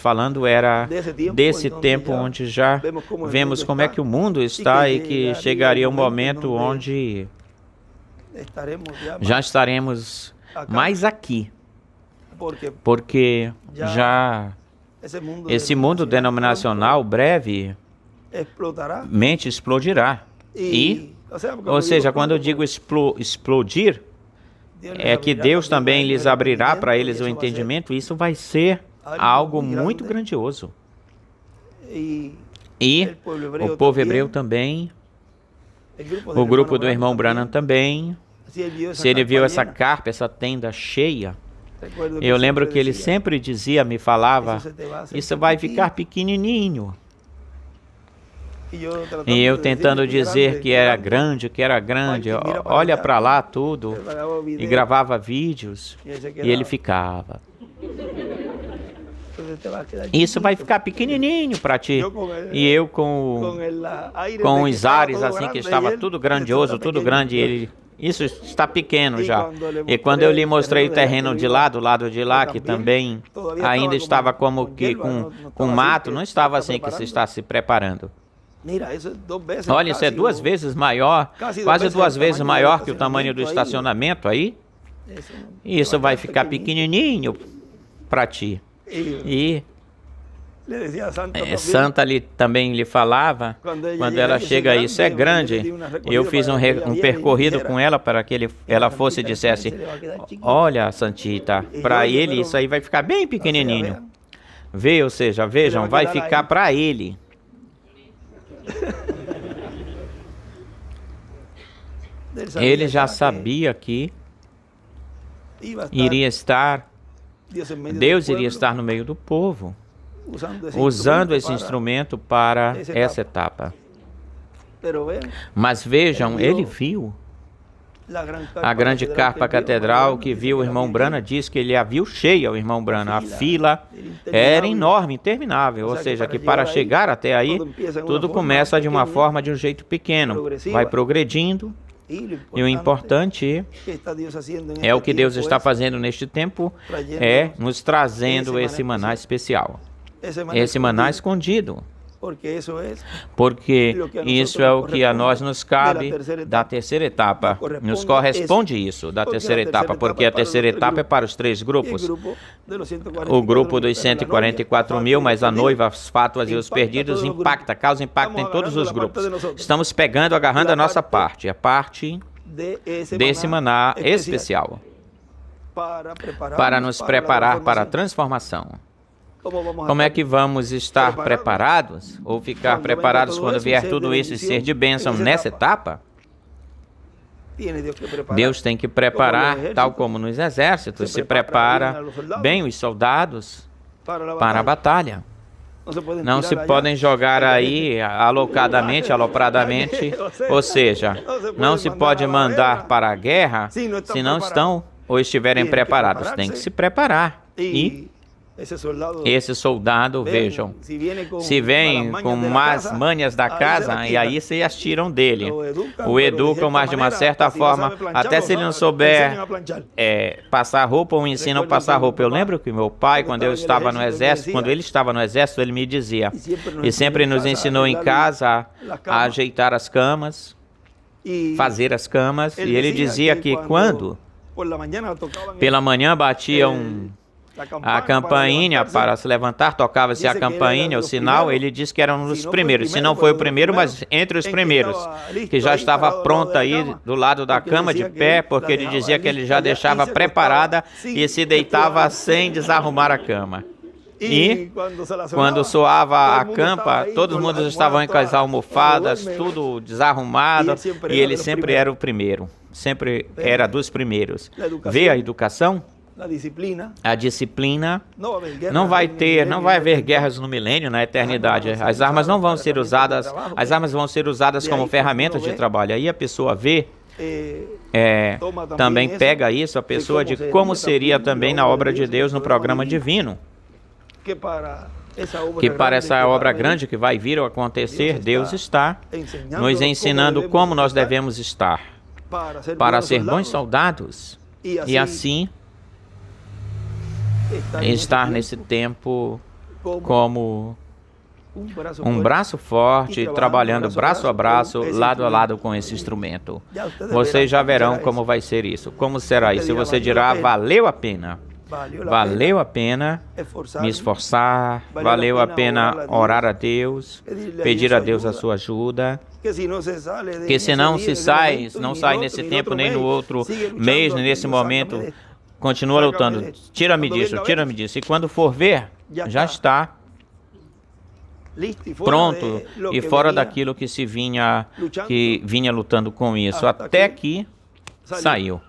falando era desse tempo onde já vemos como é que o mundo está e que chegaria um momento onde já estaremos mais aqui. Porque já esse mundo denominacional brevemente explodirá. Ou seja, quando eu digo explodir, é que Deus também lhes abrirá para eles o entendimento. Isso vai ser algo muito grandioso. E o povo hebreu também, o grupo do irmão Branham também, se ele viu essa carpa, essa tenda cheia, eu lembro que ele sempre dizia, me falava, isso vai ficar pequenininho. E eu tentando dizer que era grande, olha para lá tudo, e gravava vídeos, e ele ficava. Isso vai ficar pequenininho para ti. E eu com os ares assim, que estava tudo grandioso, tudo grande, ele... Isso está pequeno já. E quando eu lhe mostrei o terreno de lá, do lado de lá, que também ainda estava como que com mato, não estava assim que se está se preparando. Olha, isso é 2 vezes maior, quase 2 vezes maior que o tamanho do estacionamento aí. Isso vai ficar pequenininho para ti. E Santa também lhe falava, quando ela chega, isso é grande. Eu fiz um percorrido com ela para que ela fosse e dissesse, olha, Santita, para ele isso aí vai ficar bem pequenininho. Ou seja, vejam, vai ficar para ele. Ele já sabia que Deus iria estar no meio do povo, usando esse instrumento para essa etapa. Mas vejam, ele viu a grande carpa catedral, que viu o irmão Branham, diz que ele a viu cheia, o irmão Branham. A fila era enorme, interminável, ou seja, que para chegar até aí, tudo começa de uma forma, de um jeito pequeno, vai progredindo. E o importante é o que Deus está fazendo neste tempo, é nos trazendo esse maná especial, esse maná escondido. Porque isso é o que a nós nos cabe da terceira etapa. Nos corresponde isso, da terceira etapa, porque a terceira etapa é para os 3 grupos. O grupo dos 144 mil, mas a noiva, as fátuas e os perdidos causa impacto em todos os grupos. Estamos pegando, agarrando a nossa parte, a parte desse maná especial, para nos preparar para a transformação. Como é que vamos estar preparados, ou ficar preparados quando vier tudo isso e ser de bênção nessa etapa? Deus tem que preparar, tal como nos exércitos, se prepara bem os soldados para a batalha. Não se podem jogar aí alocadamente, alopradamente, ou seja, não se pode mandar para a guerra se não estão ou estiverem preparados. Tem que se preparar. E esse soldado, vejam, se vem com más manhas da casa, e aí se as tiram dele. O educam, mas de uma certa forma, até se ele não souber passar roupa, ou ensinam a passar roupa. Eu lembro que meu pai, quando ele estava no exército, ele me dizia, e sempre nos ensinou em casa a ajeitar as camas, fazer as camas, e ele dizia que quando pela manhã batiam a campainha para se levantar, tocava-se a campainha, o sinal, ele disse que era um dos primeiros, se não foi o primeiro, mas entre os primeiros, que já estava pronta aí do lado da cama, de pé, porque ele dizia que ele já deixava preparada e se deitava sem desarrumar a cama. E quando soava a campa, todo mundo estavam com as almofadas, tudo desarrumado, e ele sempre era o primeiro, sempre era dos primeiros. Vê a educação? A disciplina, não vai haver guerras no milênio, na eternidade. As armas não vão ser usadas, as armas vão ser usadas como ferramentas de trabalho. Aí a pessoa vê, também pega isso, a pessoa, de como seria também na obra de Deus, no programa divino. Que para essa obra grande que vai vir a acontecer, Deus está nos ensinando como nós devemos estar, para ser bons soldados, e assim estar nesse tempo como um braço forte, trabalhando braço a braço, lado a lado com esse instrumento. Vocês já verão como vai ser isso, como será isso. E você dirá, valeu a pena. Valeu a pena me esforçar, valeu a pena orar a Deus, pedir a Deus a sua ajuda, que se não sai nesse tempo, nem no outro mês, nem nesse momento, continua lutando. Tira-me disso. E quando for ver, já está pronto e fora daquilo que vinha lutando com isso, até que saiu.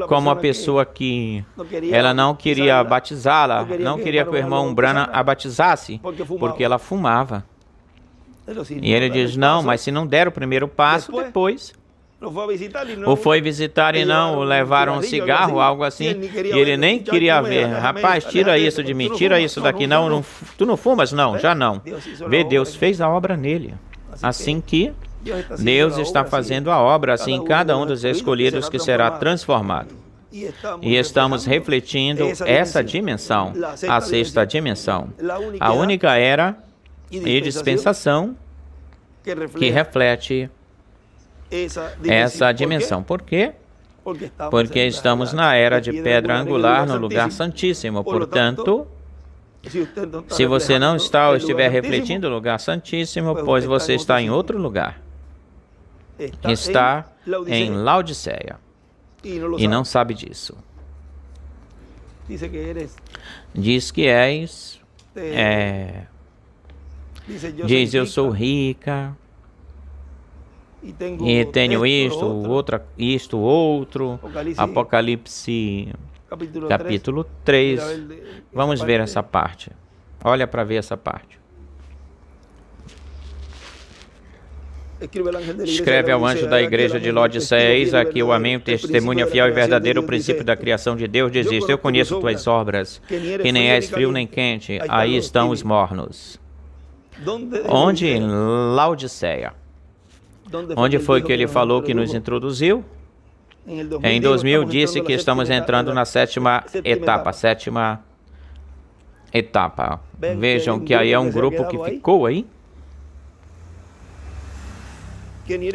Como a pessoa que ela não queria batizá-la, não queria que o irmão Branham a batizasse, porque ela fumava. E ele diz, não, mas se não der o primeiro passo, depois o foi visitar e não, o levaram um cigarro, algo assim, e ele nem queria ver. Rapaz, tira isso de mim, tira isso daqui. Não, tu não fumas? Não, já não. Vê, Deus fez a obra nele. Assim que Deus está fazendo a obra, assim cada um dos escolhidos que será transformado. E estamos refletindo essa dimensão, a sexta dimensão. A única era e dispensação que reflete essa dimensão. Por quê? Porque estamos na era de pedra angular no lugar santíssimo. Portanto, se você não está ou estiver refletindo o lugar santíssimo, pois você está em outro lugar. Está em Laodiceia e não sabe disso. Diz que és, diz eu sou rica e tenho isto, outro. Apocalipse capítulo 3. Vamos ver essa parte. Olha para ver essa parte. Escreve ao anjo da igreja de Laodiceia, eis aqui o amém, o testemunha fiel e verdadeiro, o princípio da criação de Deus, diz isto: eu conheço tuas obras, que nem és frio nem quente, aí estão os mornos. Onde? Em Laodiceia. Onde foi que ele falou que nos introduziu? Em 2000 disse que estamos entrando na sétima etapa. Vejam que aí é um grupo que ficou aí.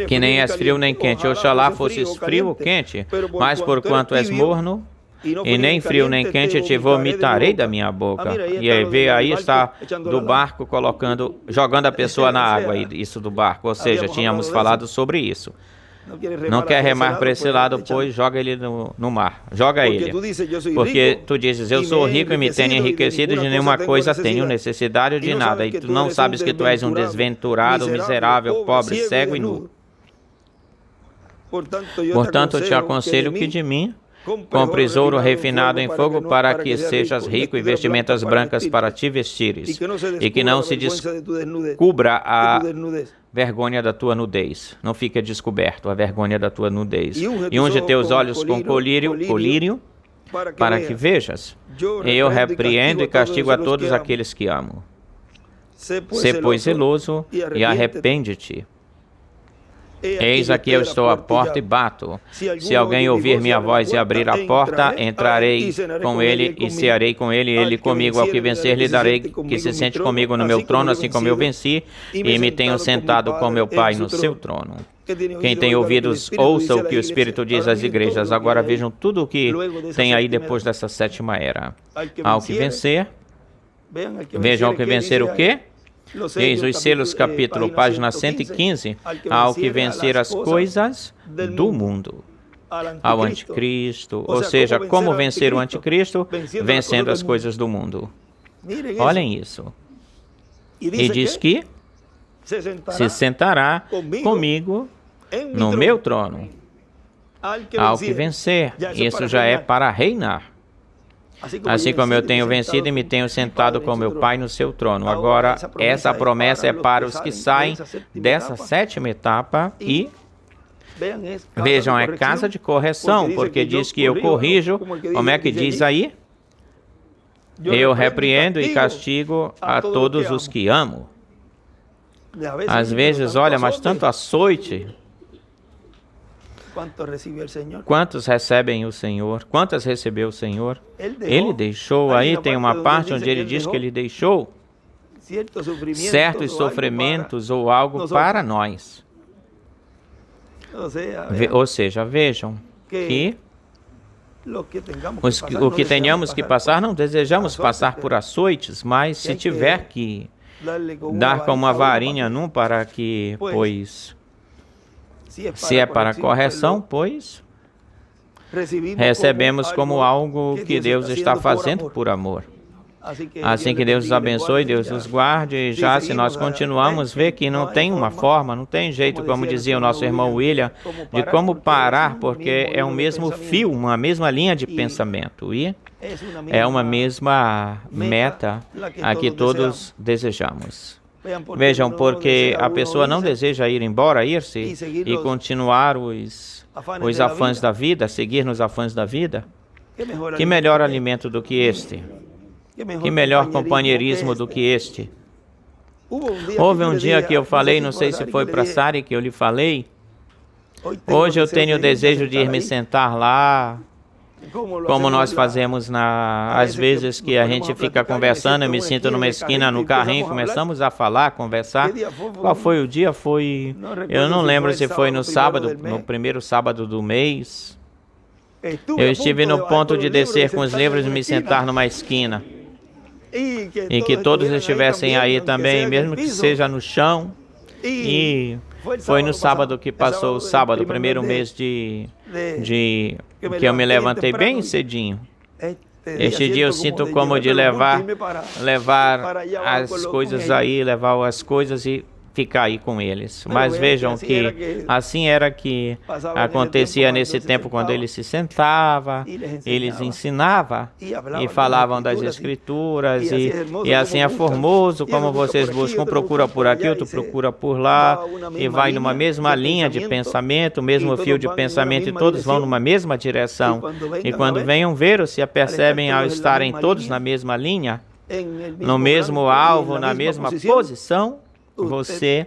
Que nem és frio nem quente. Oxalá fosses frio ou quente, mas porquanto és morno, e nem frio nem quente, te vomitarei da minha boca. E aí vê, aí está do barco jogando a pessoa na água, isso do barco. Ou seja, tínhamos falado sobre isso. Não quer remar para esse lado, pois joga ele no mar. Joga ele. Porque tu dizes, eu sou rico e me tenho enriquecido, de nenhuma coisa tenho necessidade de nada. E tu não sabes que tu és um desventurado, miserável, pobre, cego e nu. Portanto, eu te aconselho que de mim compres ouro refinado em fogo para que sejas rico e vestimentas brancas para te vestires, e que não se descubra a vergonha da tua nudez. Não fique descoberto a vergonha da tua nudez. E unge teus olhos com colírio, para que vejas. E eu repreendo e castigo a todos aqueles que amo. Sê, pois, zeloso e arrepende-te. Eis aqui eu estou à porta e bato. Se alguém ouvir minha voz e abrir a porta, entrarei com ele e cearei com ele, e ele comigo. Ao que vencer, lhe darei que se sente comigo no meu trono, assim como eu venci, e me tenho sentado com meu Pai no seu trono. Quem tem ouvidos, ouça o que o Espírito diz às igrejas. Agora vejam tudo o que tem aí depois dessa sétima era. Ao que vencer, vejam ao que vencer o quê? Eis os selos, capítulo, página 115, ao que vencer as coisas do mundo, ao anticristo, ou seja, como vencer o anticristo? Vencendo as coisas do mundo. Olhem isso. E diz que se sentará comigo no meu trono, ao que vencer. Isso já é para reinar. Assim como eu tenho vencido e me tenho sentado com meu Pai no seu trono. Agora, essa promessa é para os que saem dessa sétima etapa e vejam, é casa de correção, porque diz que eu corrijo. Como é que diz aí? Eu repreendo e castigo a todos os que amo. Às vezes, olha, mas tanto açoite. Quantos recebem o Senhor? Quantas recebeu o Senhor? Ele deixou, aí tem uma parte onde ele diz que ele deixou certos sofrimentos ou algo para nós. Ou seja, vejam que O que tenhamos que passar, não desejamos passar por açoites, mas se tiver que dar com uma varinha num para que, pois, se é para correção, pois, recebemos como algo que Deus está fazendo por amor. Assim que Deus os abençoe, Deus os guarde. E já se nós continuamos, vê que não tem uma forma, não tem jeito, como dizia o nosso irmão William, de como parar, porque é o mesmo fio, uma mesma linha de pensamento. E é uma mesma meta a que todos desejamos. Vejam, porque a pessoa não deseja ir embora, ir-se e continuar os afãs da vida, seguir nos afãs da vida. Que melhor alimento do que este? Que melhor companheirismo do que este? Houve um dia que eu falei, não sei se foi para Sari que eu lhe falei, hoje eu tenho o desejo de ir me sentar lá, como nós fazemos às vezes que a gente fica conversando, eu me sinto numa esquina no carrinho, começamos a falar, conversar. Qual foi o dia? Eu não lembro se foi no sábado, no primeiro sábado do mês. Eu estive no ponto de descer com os livros e me sentar numa esquina. E que todos estivessem aí também, mesmo que seja no chão. E foi no sábado que passou, o sábado, o primeiro mês que eu me levantei bem cedinho. Este dia eu sinto como de levar as coisas aí, levar as coisas e ficar aí com eles. Mas vejam que assim era que acontecia nesse tempo, quando ele se sentava, eles ensinavam e falavam das Escrituras, e assim é formoso como vocês buscam, procura por aqui, outro procura por lá, e vai numa mesma linha de pensamento, mesmo fio de pensamento, e todos vão numa mesma direção. E quando venham ver, ou se apercebem ao estarem todos na mesma linha, no mesmo alvo, na mesma posição, você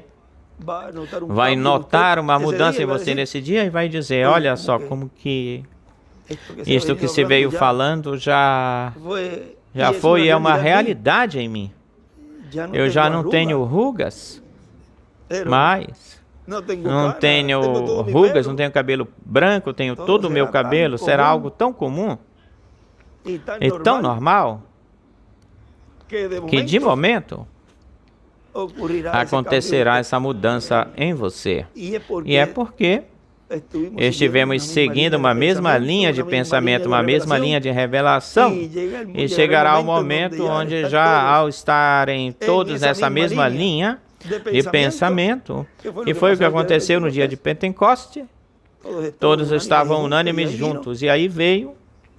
vai notar uma mudança em você nesse dia e vai dizer, olha só como que isto que se veio falando já foi, é uma realidade em mim. Eu já não tenho rugas, mas não tenho rugas, não tenho cabelo branco, tenho todo o meu cabelo. Será algo tão comum e tão normal que de momento acontecerá essa mudança em você. E é porque estivemos seguindo uma mesma linha de pensamento, uma mesma linha de revelação. E chegará o momento onde já ao estarem todos nessa mesma linha de pensamento, e foi o que aconteceu no dia de Pentecoste, todos estavam unânimes juntos, e aí veio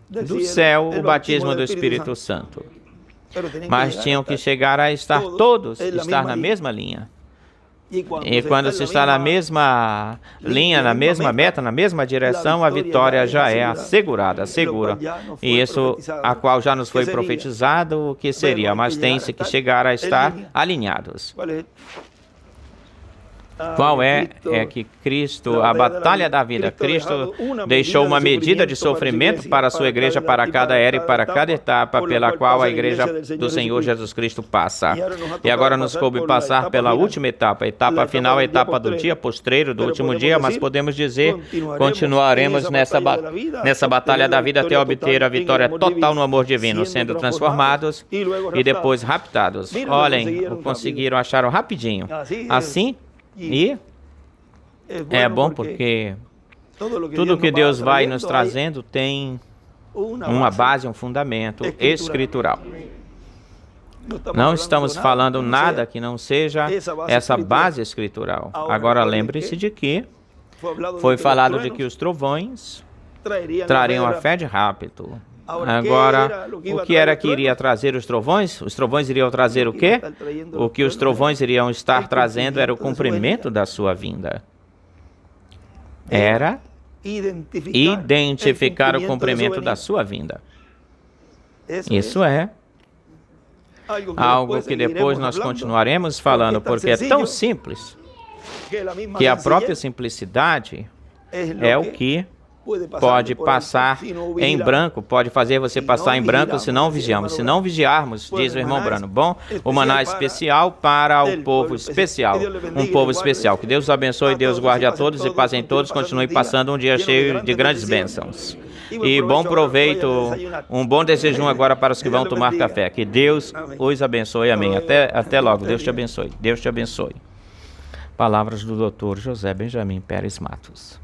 do céu o batismo do Espírito Santo. Mas tinham que chegar a estar todos, estar na mesma linha. E quando se está na mesma linha, na mesma meta, na mesma direção, a vitória já é assegurada, segura. E isso a qual já nos foi profetizado o que seria, mas tem-se que chegar a estar alinhados. Qual é que Cristo, a batalha da vida, Cristo deixou uma medida de sofrimento para a sua igreja, para cada era e para cada etapa pela qual a igreja do Senhor Jesus Cristo passa. E agora nos coube passar pela última etapa, a etapa final, a etapa do dia postreiro, do último dia, mas podemos dizer, continuaremos nessa batalha da vida até obter a vitória total no amor divino, sendo transformados e depois raptados. Olhem, o conseguiram, acharam rapidinho. Assim, e é bom porque tudo que Deus vai nos trazendo tem uma base, um fundamento escritural. Não estamos falando nada que não seja essa base escritural. Agora lembre-se de que foi falado de que os trovões trariam a fé de rápido. Agora, o que era que iria trazer os trovões? Os trovões iriam trazer o quê? O que os trovões iriam estar trazendo era o cumprimento da sua vinda. Era identificar o cumprimento da sua vinda. Isso é algo que depois nós continuaremos falando, porque é tão simples que a própria simplicidade é o que pode passar em branco, pode fazer você passar em branco se não vigiarmos. Se não vigiarmos, diz o irmão Brano, bom, o maná especial para o povo especial, um povo especial. Que Deus os abençoe, Deus guarde a todos e paz em todos, continue passando um dia cheio de grandes bênçãos. E bom proveito, um bom desejum agora para os que vão tomar café. Que Deus os abençoe. Amém. Até logo. Deus te abençoe. Deus te abençoe. Palavras do Dr. José Benjamin Pérez Matos.